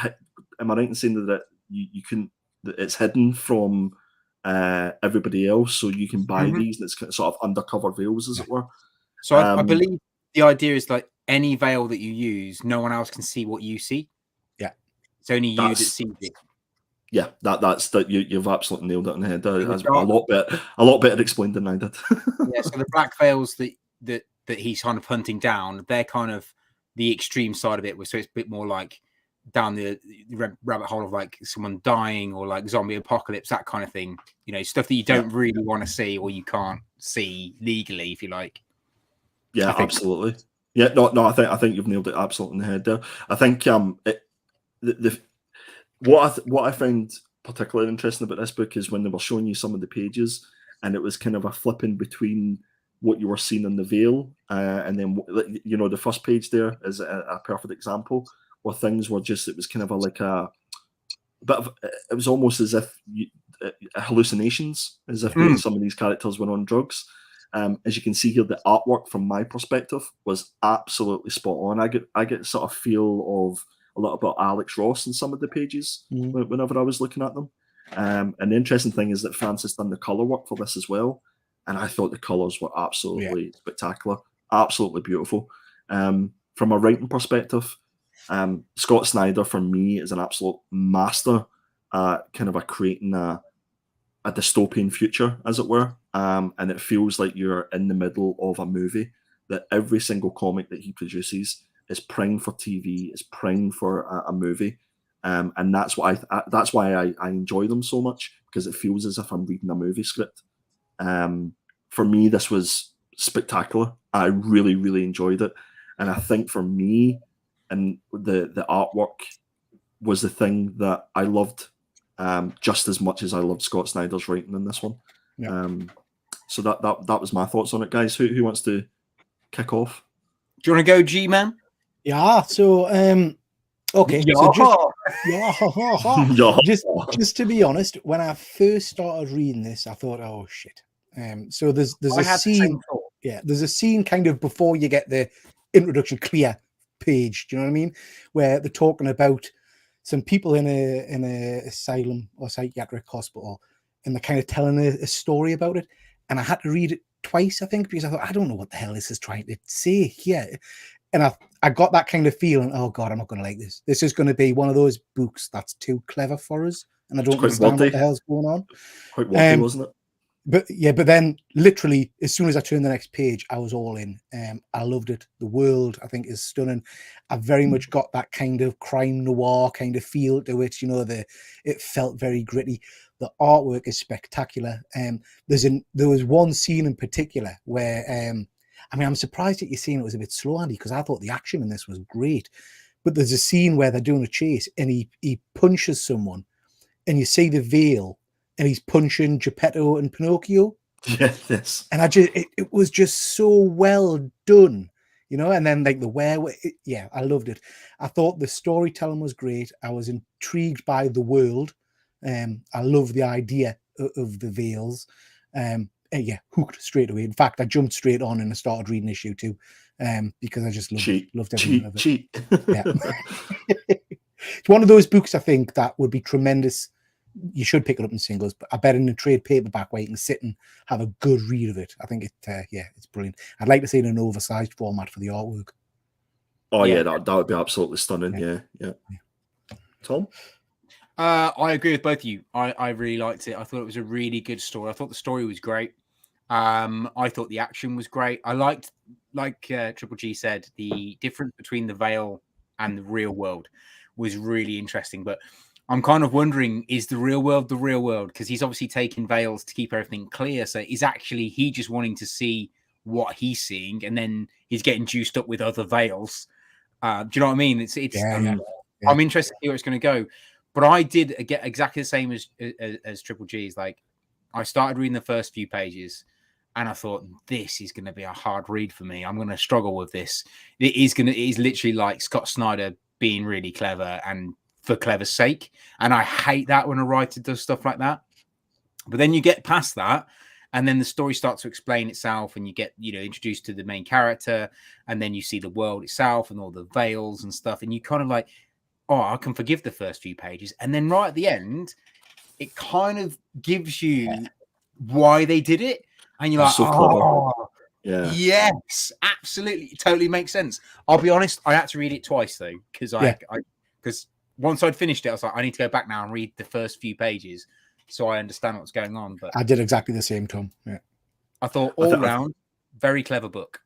Am I right in saying that you can? It's hidden from everybody else, so you can buy these, and it's sort of undercover veils, as it were. So I believe the idea is like any veil that you use, no one else can see what you see. Yeah, it's only you that sees it. Yeah, that's that. You've absolutely nailed it on the head. That's a lot better explained than I did. Yeah, so the black veils that he's kind of hunting down, they're kind of the extreme side of it. So it's a bit more like down the rabbit hole of like someone dying or like zombie apocalypse, that kind of thing. You know, stuff that you don't really want to see or you can't see legally, if you like. Yeah, absolutely. Yeah, no, I think you've nailed it absolutely in the head there. I think what I found particularly interesting about this book is when they were showing you some of the pages, and it was kind of a flipping between what you were seeing in the veil, and then, you know, the first page there is a perfect example where things were just, it was kind of a bit of, it was almost as if hallucinations, as if some of these characters were on drugs. As you can see here, the artwork from my perspective was absolutely spot on. I get sort of feel of a lot about Alex Ross in some of the pages whenever I was looking at them. And the interesting thing is that Francis done the color work for this as well, and I thought the colors were absolutely spectacular, absolutely beautiful. From a writing perspective, Scott Snyder for me is an absolute master kind of creating a dystopian future, as it were, and it feels like you're in the middle of a movie. That every single comic that he produces is primed for TV, is primed for a movie, and that's why I enjoy them so much, because it feels as if I'm reading a movie script. For me, this was spectacular. I really, really enjoyed it, and I think for me, and the artwork was the thing that I loved just as much as I loved Scott Snyder's writing in this one. Yeah. So that was my thoughts on it, guys. Who wants to kick off? Do you want to go, G-Man? Yeah. So okay. Yeah. So just to be honest, when I first started reading this, I thought, oh shit. So there's a scene. Yeah, there's a scene kind of before you get the introduction clear page. Do you know what I mean? Where they're talking about some people in a asylum or psychiatric hospital, and they're kind of telling a story about it. And I had to read it twice, I think, because I thought, I don't know what the hell this is trying to say here. And I got that kind of feeling, oh God, I'm not going to like this. This is going to be one of those books that's too clever for us, and I don't understand what the hell's going on. Quite wacky, wasn't it? But then literally, as soon as I turned the next page, I was all in. I loved it. The world, I think, is stunning. I very much got that kind of crime noir kind of feel to it. You know, it felt very gritty. The artwork is spectacular. There was one scene in particular where, I mean, I'm surprised that you're saying it was a bit slow, Andy, because I thought the action in this was great. But there's a scene where they're doing a chase, and he punches someone, and you see the veil, and he's punching Geppetto and Pinocchio. Yes. And it was just so well done, you know. And then like the I loved it. I thought the storytelling was great. I was intrigued by the world. I love the idea of the veils. And hooked straight away. In fact, I jumped straight on and I started reading issue 2 because I just loved every minute of it. Yeah. It's one of those books I think that would be tremendous. You should pick it up in singles, but I bet in a trade paperback where you can sit and have a good read of it. I think it's brilliant. I'd like to see it in an oversized format for the artwork. Oh yeah, that would be absolutely stunning. Yeah. Tom? I agree with both of you. I really liked it. I thought it was a really good story. I thought the story was great. I thought the action was great. I liked, like Triple G said, the difference between the Vale and the real world was really interesting. But I'm kind of wondering, is the real world the real world? Because he's obviously taking veils to keep everything clear. So is actually he just wanting to see what he's seeing, and then he's getting juiced up with other veils? Do you know what I mean? I'm interested to see where it's going to go. But I did get exactly the same as Triple G's. Like, I started reading the first few pages, and I thought, this is going to be a hard read for me. I'm going to struggle with this. It is literally like Scott Snyder being really clever and for clever's sake. And I hate that when a writer does stuff like that. But then you get past that, and then the story starts to explain itself, and you get, introduced to the main character, and then you see the world itself and all the veils and stuff. And you kind of like, oh, I can forgive the first few pages. And then right at the end, it kind of gives you why they did it. And you're like, oh, yeah, yes, absolutely. It totally makes sense. I'll be honest, I had to read it twice, though, because because once I'd finished it, I was like, I need to go back now and read the first few pages so I understand what's going on. But I did exactly the same, Tom. Yeah. I thought all round, very clever book.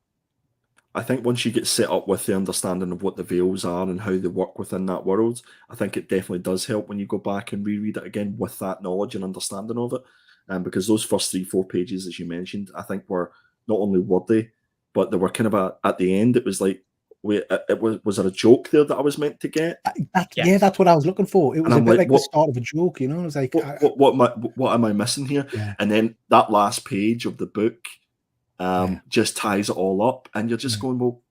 I think once you get set up with the understanding of what the veils are and how they work within that world, I think it definitely does help when you go back and reread it again with that knowledge and understanding of it. Because those first 3-4 pages, as you mentioned, I think were not only wordy, but they were kind of at the end, it was like, was there a joke there that I was meant to get? Yeah, that's what I was looking for. It was a bit like the start of a joke, I was like, what am I missing here? Yeah. And then that last page of the book just ties it all up, and you're just going, well,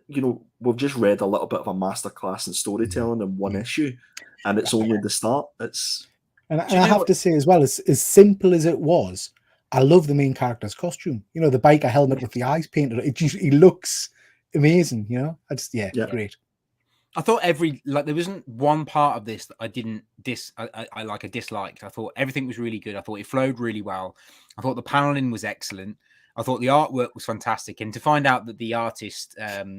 we've just read a little bit of a masterclass in storytelling in one issue, and it's only the start. And I have to say as well, as simple as it was, I love the main character's costume. The biker helmet with the eyes painted. He looks amazing. Great. I thought there wasn't one part of this that I didn't disliked. I thought everything was really good. I thought it flowed really well. I thought the paneling was excellent. I thought the artwork was fantastic. And to find out that the artist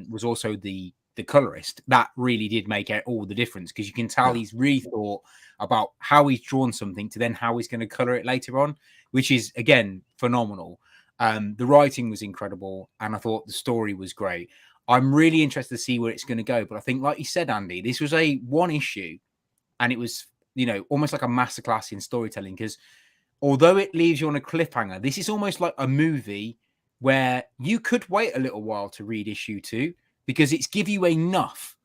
was also the colorist, that really did make all the difference, because you can tell he's really thought about how he's drawn something to then how he's going to color it later on, which is, again, phenomenal. The writing was incredible, and I thought the story was great. I'm really interested to see where it's going to go. But I think, like you said, Andy, this was a one issue, and it was, almost like a masterclass in storytelling, because although it leaves you on a cliffhanger, this is almost like a movie where you could wait a little while to read issue 2, because it's give you enough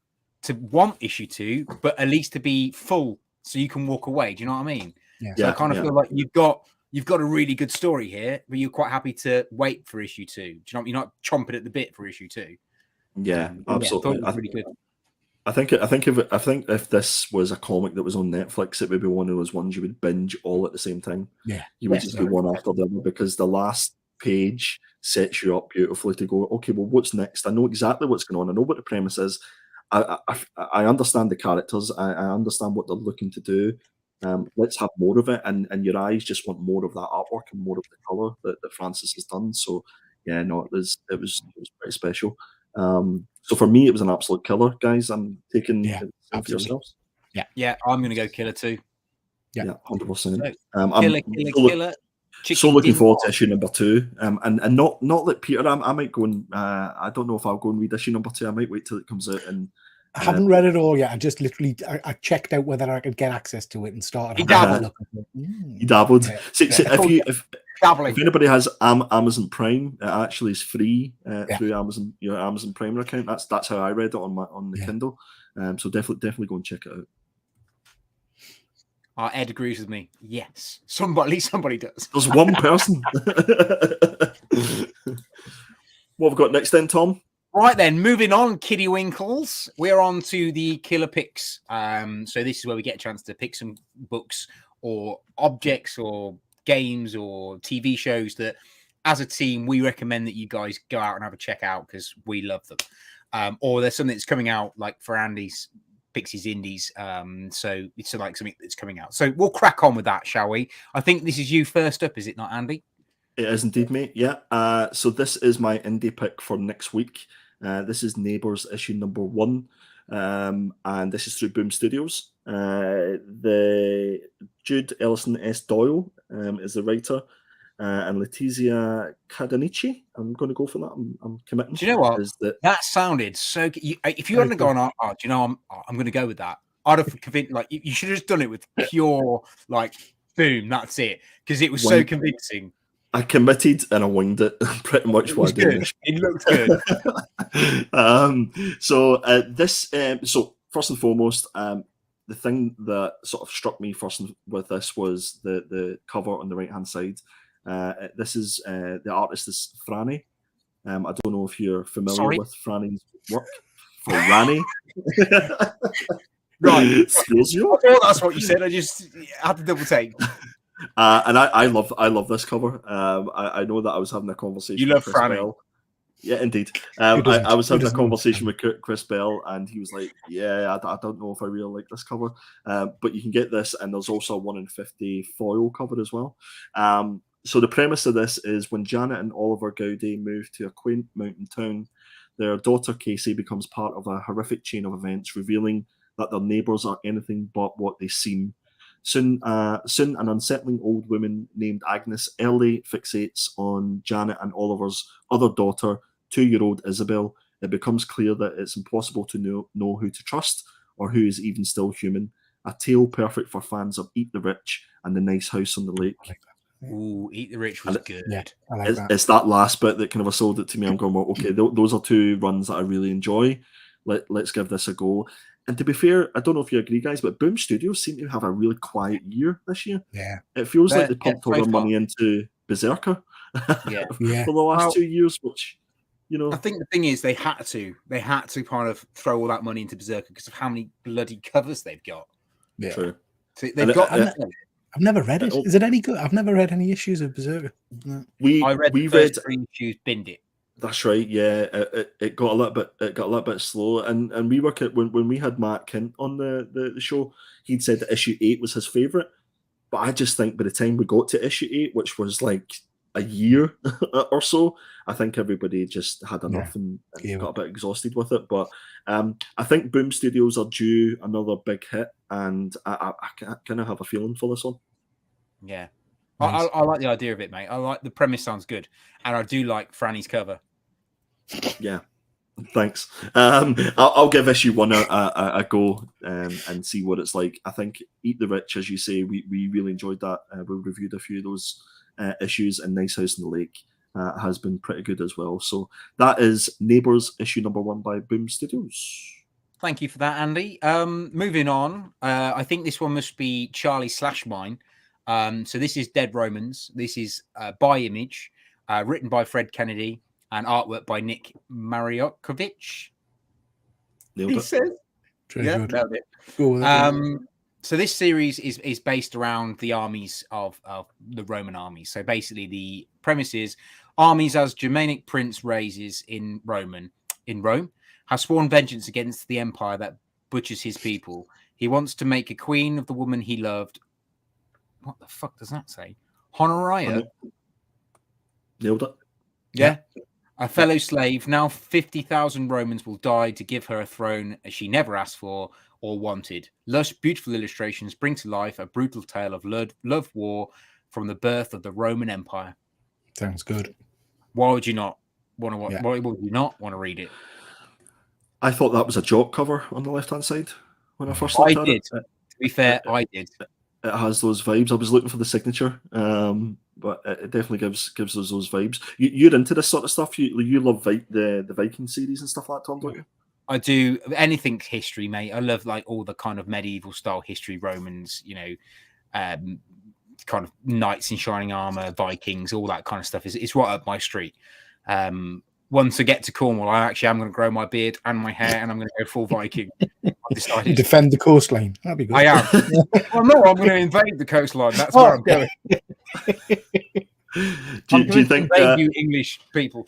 to want issue 2, but at least to be full so you can walk away. Do you know what I mean? Yeah. So I kind of feel like you've got a really good story here, but you're quite happy to wait for issue 2. Do you know what I mean? You're not chomping at the bit for issue 2. Yeah, absolutely. I thought it was really good. I think if this was a comic that was on Netflix, it would be one of those ones you would binge all at the same time. Yeah, you would just be one after the other, because the last page sets you up beautifully to go, okay, well, what's next? I know exactly what's going on. I know what the premise is. I understand the characters. I understand what they're looking to do. Let's have more of it. And your eyes just want more of that artwork and more of the color that Francis has done. So yeah, no, it was pretty special. So for me, it was an absolute killer, guys. I'm taking it for yourselves. Yeah, I'm going to go killer 2. Yeah, 100%. Killer. So looking forward to issue number 2, and not that Peter. I might go and I don't know if I'll go and read issue number 2. I might wait till it comes out. And I haven't read it all yet. I just literally I checked out whether I could get access to it and started. He dabbled. He dabbled. Yeah. So if anybody has Amazon Prime, it actually is free through Amazon, your Amazon Prime account. That's how I read it on the Kindle. So definitely go and check it out. Ed agrees with me. Yes, at least somebody does. There's one person. What have we got next then, Tom? Right then, moving on, Kiddie Winkles. We're on to the killer picks. So this is where we get a chance to pick some books or objects or games or TV shows that as a team, we recommend that you guys go out and have a check out because we love them. Or there's something that's coming out like for Andy's Pixies Indies. So it's like something that's coming out. So we'll crack on with that, shall we? I think this is you first up, is it not, Andy? It is indeed, mate. Yeah. So this is my indie pick for next week. This is Neighbours issue number 1. And this is through BOOOOM Studios. The Jude Ellison S. Doyle is the writer, and Letizia Cadanici. I'm going to go for that. I'm committing. Do you know what? That sounded so. If you hadn't gone, do you know, I'm going to go with that. I'd have convinced. Like you should have just done it with pure like boom. That's it, because it was so convincing. I committed and I winged it pretty much. What I did. It looked good. So first and foremost, the thing that sort of struck me first with this was the cover on the right hand side. This is the artist is Franny. I don't know if you're familiar with Franny's work. For Ranny. Right. Excuse you. I thought that's what you said. I just had to double take. And I love this cover. I know that I was having a conversation. You love with Chris Franny. Bell. Yeah, indeed. I was having a conversation with Chris Bell, and he was like, "Yeah, I don't know if I really like this cover, but you can get this, and there's also a 1 in 50 foil cover as well." So the premise of this is when Janet and Oliver Gowdy move to a quaint mountain town, their daughter Casey becomes part of a horrific chain of events, revealing that their neighbours are anything but what they seem. Soon, an unsettling old woman named Agnes early fixates on Janet and Oliver's other daughter, 2-year-old Isabel. It becomes clear that it's impossible to know who to trust or who is even still human. A tale perfect for fans of Eat the Rich and The Nice House on the Lake. Ooh, Eat the Rich was good. Yeah, I like that. It's that last bit that kind of sold it to me. I'm going, well, okay, those are 2 runs that I really enjoy. Let's give this a go. And to be fair, I don't know if you agree, guys, but BOOOOM Studios seem to have a really quiet year this year. Yeah. It feels like they pumped all their money into Berserker for the last 2 years, which, you know. I think the thing is they had to kind of throw all that money into Berserker because of how many bloody covers they've got. Yeah. True. So they've got. I've never read it. Is it any good? I've never read any issues of Berserker. No. I read the first 3 issues, binned it. That's right. Yeah, it got a little bit slow, and we work at when we had Matt Kint on the show, he'd said that issue 8 was his favorite, but I just think by the time we got to issue 8, which was like a year or so, I think everybody just had enough and got a bit exhausted with it. But I think BOOOOM Studios are due another big hit, and I kind of have a feeling for this one. Yeah. Nice. I like the idea of it, mate. I like the premise, sounds good, and I do like Franny's cover. Yeah, thanks. I'll give issue 1 a go and see what it's like. I think Eat the Rich, as you say, we really enjoyed that. We reviewed a few of those issues, and Nice House on the Lake has been pretty good as well. So that is Neighbours issue number 1 by BOOOOM Studios. Thank you for that, Andy. Moving on, I think this one must be Charlie / mine. So this is Dead Romans. This is by Image, written by Fred Kennedy, and artwork by Nick Mariokovich. Nailed he it. says. Yeah, nailed it. Cool. So this series is based around the armies of the Roman armies. So basically the premise is armies as Germanic prince raises in Rome have sworn vengeance against the empire that butchers his people. He wants to make a queen of the woman he loved. What the fuck does that say? Honoria? Nailed it. Yeah. A fellow slave. Now 50,000 Romans will die to give her a throne as she never asked for or wanted. Lush, beautiful illustrations bring to life a brutal tale of love war from the birth of the Roman Empire. Sounds good. Why would you not want to watch? Yeah. Why would you not want to read it? I thought that was a joke cover on the left-hand side when I first looked at it. To be fair, I did. It has those vibes. I was looking for the signature, but it definitely gives us those vibes. You're into this sort of stuff. You love the Viking series and stuff like that, Tom, don't you? I do. Anything history, mate. I love like all the kind of medieval style history, Romans, kind of knights in shining armor, Vikings, all that kind of stuff. It's right up my street. Once I get to Cornwall, I actually am going to grow my beard and my hair, and I'm going to go full Viking. You defend the coastline. That'd be good. I am. Well, no, I'm going to invade the coastline. That's where I'm going. Do you think you English people?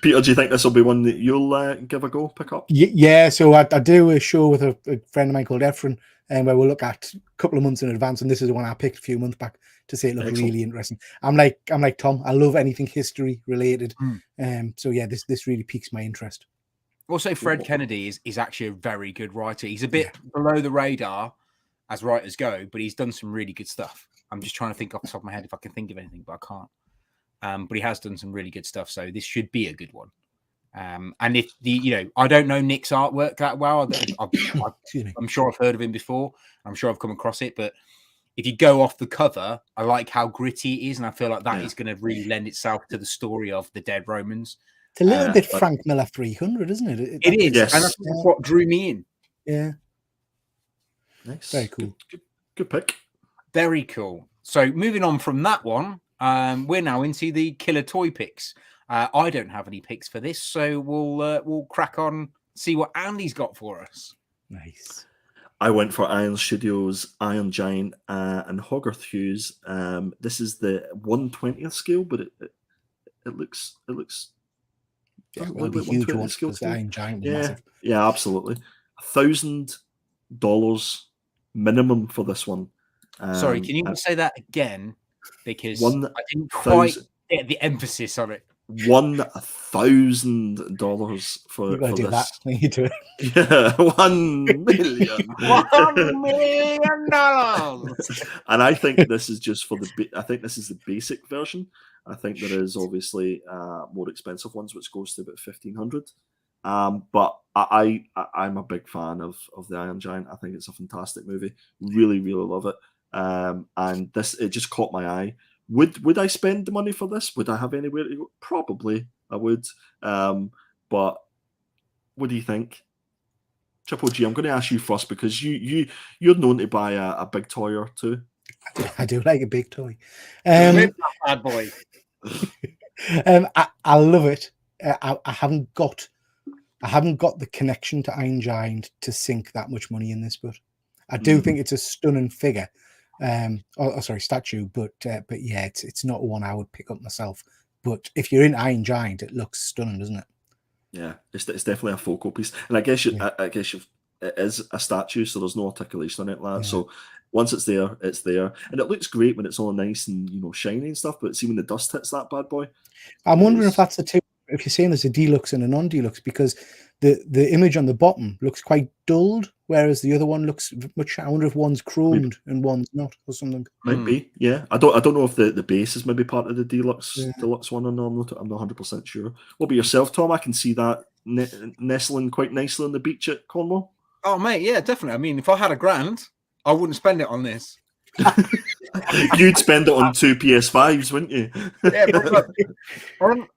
Peter, do you think this will be one that you'll give a go, pick up? Yeah, so I do a show with a friend of mine called Efren, and where we'll look at a couple of months in advance, and this is the one I picked a few months back to say it looked really interesting. I'm like Tom, I love anything history related, so yeah, this really piques my interest. Also, Fred Kennedy is actually a very good writer. He's a bit below the radar as writers go, but he's done some really good stuff. I'm just trying to think off the top of my head if I can think of anything, but I can't. But he has done some really good stuff, so this should be a good one. And if I don't know Nick's artwork that well. I'm sure I've heard of him before. I'm sure I've come across it, but if you go off the cover, I like how gritty it is, and I feel like that is going to really lend itself to the story of the dead Romans. It's a little bit Frank Miller 300, isn't it? It is, yes. and that's what drew me in. Yeah, nice, very cool. Good pick. Very cool. So moving on from that one. We're now into the killer toy picks. I don't have any picks for this, so we'll crack on, see what Andy's got for us. Nice. I went for Iron Studios, Iron Giant, and Hogarth Hughes. This is the 1/20th scale, but it looks Yeah, it will be huge once because Iron Giant was massive. Yeah, absolutely. $1,000 minimum for this one. Sorry, can you say that again? Because I didn't quite get the emphasis on it. $1,000 for do this. That when you do it. Yeah, $1 million. $1 million. And I think this is just for I think this is the basic version. I think there is obviously more expensive ones, which goes to about $1,500. But I'm a big fan of the Iron Giant. I think it's a fantastic movie. Really, really love it. And it just caught my eye. Would I spend the money for this? Would I have anywhere to go? Probably I would. But what do you think? Triple G, I'm going to ask you first because you're known to buy a big toy or two. I do like a big toy. Bad boy. I love it. I haven't got the connection to Iron Giant to sink that much money in this, but I do think it's a stunning figure. Statue, but yeah, it's not one I would pick up myself. But if you're in Iron Giant, it looks stunning, doesn't it? Yeah, it's definitely a focal piece, and I guess it is a statue, so there's no articulation on it, lad. Yeah. So once it's there, and it looks great when it's all nice and shiny and stuff. But see when the dust hits that bad boy, I'm wondering if that's the two. If you're saying there's a deluxe and a non-deluxe, because the image on the bottom looks quite dulled, whereas the other one looks much. I wonder if one's chromed and one's not, or something. Might be, yeah. I don't know if the base is maybe part of the deluxe one or not. I'm not 100% sure. What about yourself, Tom? I can see that nestling quite nicely on the beach at Cornwall. Oh, mate, yeah, definitely. I mean, if I had $1,000, I wouldn't spend it on this. You'd spend it on 2 PS5s, wouldn't you? Yeah, but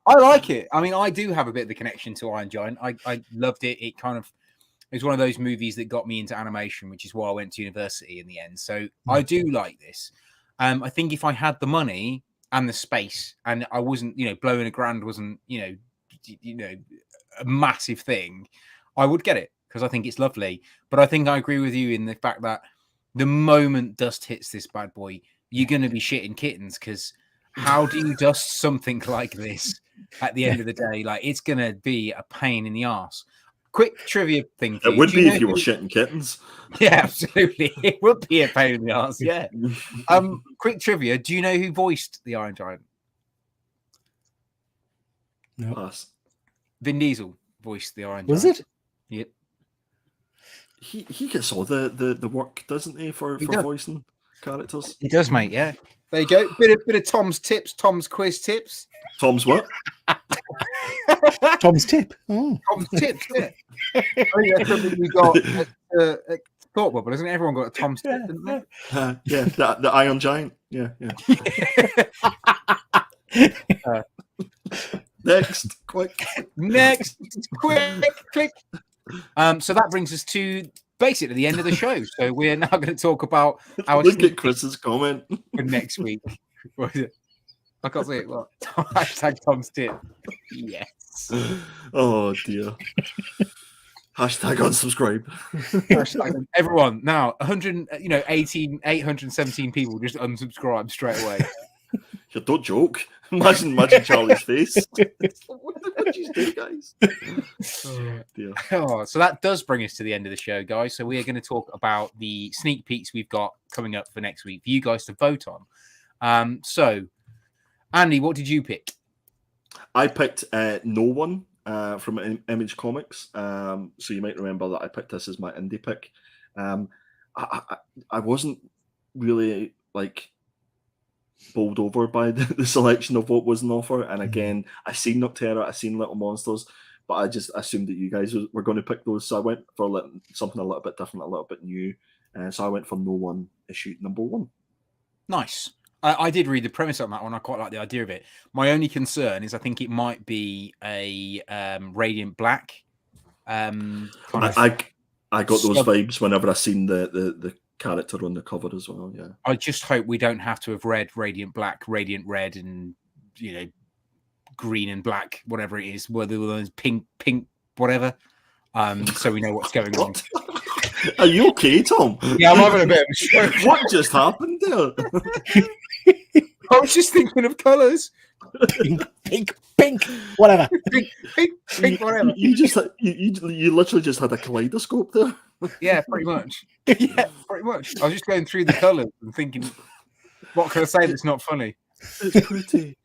I like it. I mean, I do have a bit of a connection to Iron Giant. I loved it. It was one of those movies that got me into animation, which is why I went to university in the end. So I do like this. I think if I had the money and the space, and I wasn't, blowing $1,000 wasn't, a massive thing, I would get it because I think it's lovely. But I think I agree with you in the fact that the moment dust hits this bad boy, you're going to be shitting kittens, because how do you dust something like this at the end of the day? Like, it's going to be a pain in the arse. Quick trivia thing for you. It would be if you were shitting kittens. Yeah, absolutely. It would be a pain in the arse, yeah. Quick trivia. Do you know who voiced the Iron Giant? No. Pass. Vin Diesel voiced the Iron Giant. Was it? Yep. He gets all the work, doesn't he, for voicing characters? He does, mate, yeah. There you go. Bit of Tom's tips, Tom's quiz tips. Tom's what? Tom's tip. Oh. Tom's tips, yeah. I think that's something we got at Thought Bubble, hasn't it? Everyone got a Tom's tip, didn't they? Yeah, the Iron Giant. Yeah. Next, quick. So that brings us to basically the end of the show. So we're now going to talk about our look at Chris's comment for next week. What is it? I can't say it. What? Hashtag Tom's tip. Yes. Oh dear. Hashtag unsubscribe. Hashtag everyone now 817 people just unsubscribe straight away. You don't joke. Imagine Charlie's face. What did you do, guys? Oh, dear. Oh, so that does bring us to the end of the show, guys. So we are going to talk about the sneak peeks we've got coming up for next week for you guys to vote on. So, Andy, what did you pick? I picked No One from Image Comics. So you might remember that I picked this as my indie pick. I wasn't really like bowled over by the selection of what was on offer. And again, I seen Noctera, I seen Little Monsters, but I just assumed that you guys were going to pick those. So I went for something a little bit different, a little bit new. So I went for No One issue number 1. Nice. I did read the premise on that one. I quite like the idea of it. My only concern is I think it might be a Radiant Black. I got those vibes whenever I seen the character on the cover as well. Yeah. I just hope we don't have to have read Radiant Black, Radiant Red, and green and black, whatever it is, whether those pink, whatever. So we know what's going on. Are you okay, Tom? Yeah, I'm having a bit of a stroke. What just happened there? I was just thinking of colours. Pink, whatever. Pink, whatever. You literally just had a kaleidoscope there. Yeah, pretty much. Yeah, pretty much. I was just going through the colours and thinking, what can I say that's not funny? It's pretty.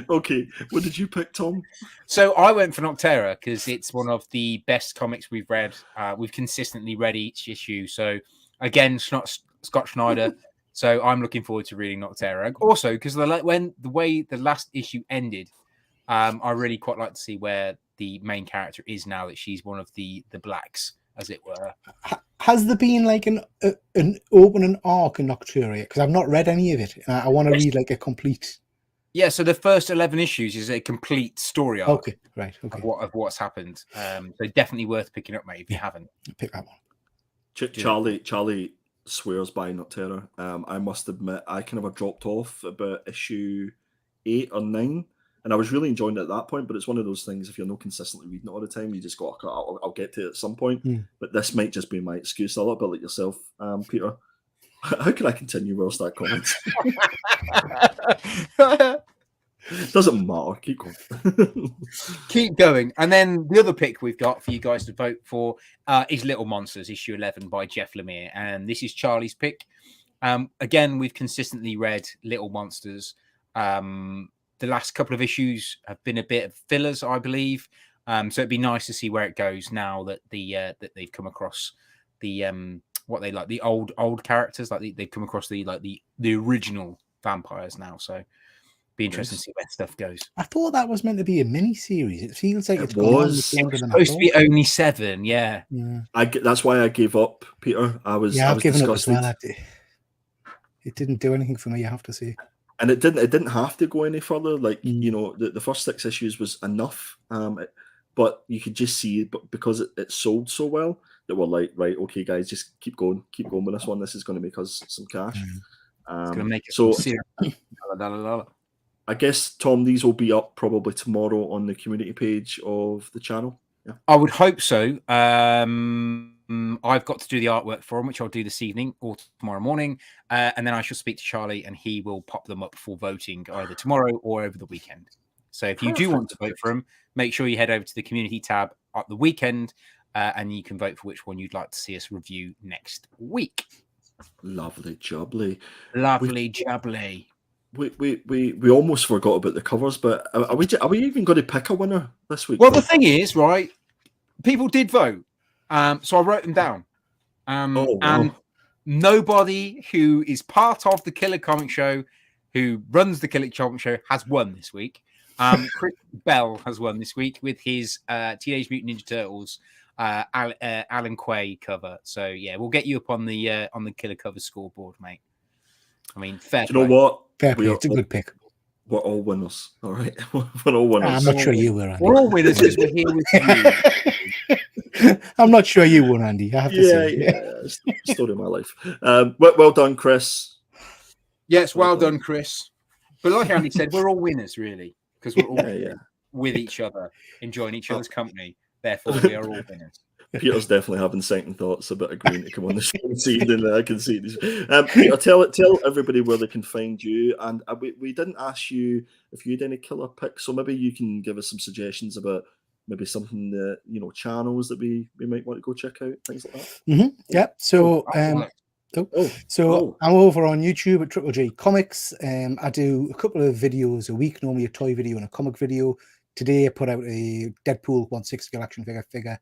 Okay, what did you pick, Tom? So I went for Noctera because it's one of the best comics we've read. We've consistently read each issue. So again, Scott Snyder. So I'm looking forward to reading Noctera. Also, because the way the last issue ended, I really quite like to see where the main character is now that she's one of the blacks, as it were. Has there been like an opening arc in Noctera? Because I've not read any of it. I want to read like a complete. Yeah, so the first 11 issues is a complete story arc. Okay, right. Okay. Of what's happened. So definitely worth picking up, mate, if you haven't. Pick that one. Charlie swears by Noctera. I must admit, I kind of dropped off about issue 8 or 9. And I was really enjoying it at that point, but it's one of those things, if you're not consistently reading it all the time, you just go, I'll get to it at some point. But this might just be my excuse, a little bit like yourself, Peter. How can I continue whilst that comments? Doesn't matter. Keep going. Keep going. And then the other pick we've got for you guys to vote for is Little Monsters, issue 11 by Jeff Lemire. And this is Charlie's pick. Again, we've consistently read Little Monsters. The last couple of issues have been a bit of fillers, I believe. So it'd be nice to see where it goes now that that they've come across the what they like, the old characters, like they've come across the original vampires now. So be interesting to see where stuff goes. I thought that was meant to be a mini series. It feels like it's supposed to be only 7. Yeah. That's why I gave up, Peter. I was given disgusted. Up as well. It didn't do anything for me, I have to say. And it didn't have to go any further. Like, the first 6 issues was enough. But you could just see, because it sold so well, that we're like, right, okay, guys, just keep going with this one. This is going to make us some cash. It's going to make it so. La. I guess, Tom, these will be up probably tomorrow on the community page of the channel. Yeah, I would hope so. I've got to do the artwork for them, which I'll do this evening or tomorrow morning. And then I shall speak to Charlie and he will pop them up for voting either tomorrow or over the weekend. So if you do want to vote for them, make sure you head over to the community tab at the weekend and you can vote for which one you'd like to see us review next week. Lovely jubbly. We almost forgot about the covers, but are we even going to pick a winner this week? Well, the thing is, right, people did vote. So I wrote them down. And nobody who is part of the Killer Comic Show, who runs the Killer Comic Show, has won this week. Chris Bell has won this week with his Teenage Mutant Ninja Turtles Alan Quay cover. So yeah, we'll get you up on the Killer Cover scoreboard, mate. I mean, fair play. You know what? Fair play. It's a good pick. We're all winners. All right, we're all winners. I'm not sure you were, Andy. We're all winners because we're here with you. I'm not sure you won, Andy. I have to say. Yeah, story of my life. Well done, Chris. Yes, well done, Chris. But like Andy said, we're all winners, really, because we're all with each other, enjoying each other's company. Therefore, we are all winners. Peter's definitely having second thoughts about agreeing to come on the show this evening. I can see this. Peter, tell everybody where they can find you. And we didn't ask you if you had any killer picks, so maybe you can give us some suggestions about maybe something that, you know, channels that we might want to go check out, things like that. Yeah. So I'm over on YouTube at Triple G Comics. I do a couple of videos a week, normally a toy video and a comic video. Today I put out a Deadpool 1/6 action figure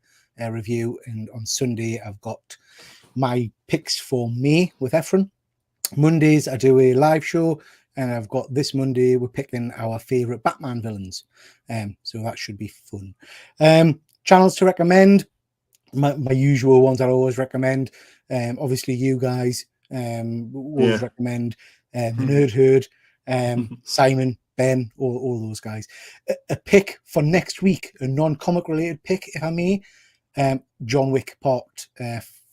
review, and on Sunday I've got my picks for May with Efren. Mondays I do a live show, and I've got this Monday we're picking our favorite Batman villains, so that should be fun. Channels to recommend, my usual ones I always recommend. Obviously you guys always recommend Nerd Herd, Simon, Ben, all those guys. A pick for next week, a non-comic related pick, if I may. John Wick Part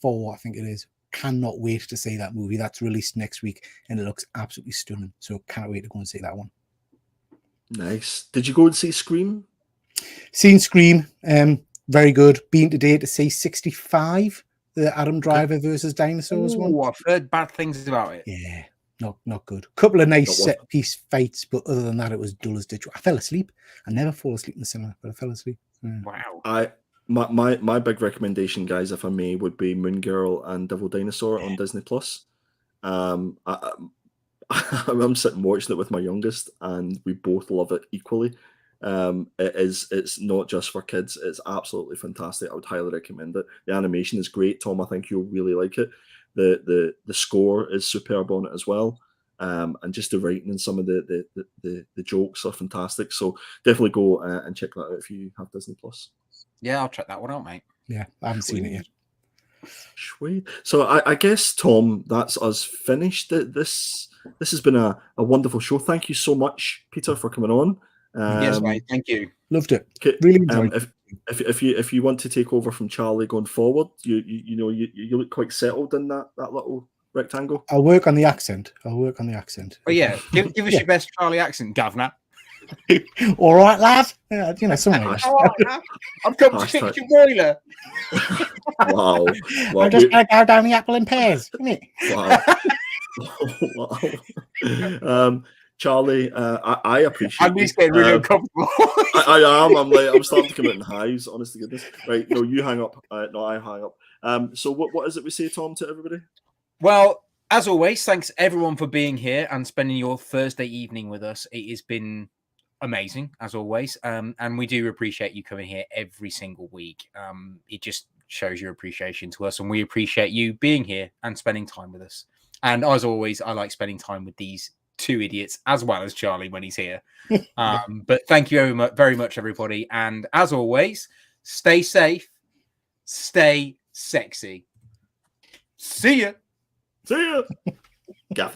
4, I think it is. Cannot wait to see that movie. That's released next week, and it looks absolutely stunning. So can't wait to go and see that one. Nice. Did you go and see Scream? Seen Scream. Very good. Been today to see 65, the Adam Driver versus Dinosaurs one. I've heard bad things about it. Yeah. Not good. Couple of nice set piece fights, but other than that, it was dull as ditch. I fell asleep. I never fall asleep in the cinema, but I fell asleep. Wow. My big recommendation, guys, if I may, would be Moon Girl and Devil Dinosaur on Disney Plus. I'm sitting watching it with my youngest, and we both love it equally. It's not just for kids. It's absolutely fantastic. I would highly recommend it. The animation is great, Tom. I think you'll really like it. The score is superb on it as well, and just the writing and some of the jokes are fantastic. So definitely go and check that out if you have Disney Plus. Yeah, I'll check that one out, mate. Yeah, I haven't seen it yet. Sweet. So I guess, Tom, that's us finished. This has been a wonderful show. Thank you so much, Peter, for coming on. Yes, mate. Thank you. Loved it. Really enjoyed it. If you want to take over from Charlie going forward, you look quite settled in that little rectangle. I'll work on the accent. Oh yeah, give us your best Charlie accent, governor. All right, lad. Yeah, something like that. I've come to fix your boiler. Wow. I'm just going to go down the apple and pears, isn't it? Wow. Charlie, I appreciate. I'm just getting really uncomfortable. I am. I'm starting to come out in hives. Honest to goodness. Right. No, you hang up. No, I hang up. So what is it we say, Tom, to everybody? Well, as always, thanks everyone for being here and spending your Thursday evening with us. It has been amazing, as always. And we do appreciate you coming here every single week. It just shows your appreciation to us, and we appreciate you being here and spending time with us. And as always, I like spending time with these two idiots as well as Charlie when he's here. But thank you very much, everybody. And as always, stay safe, stay sexy. See ya. See ya.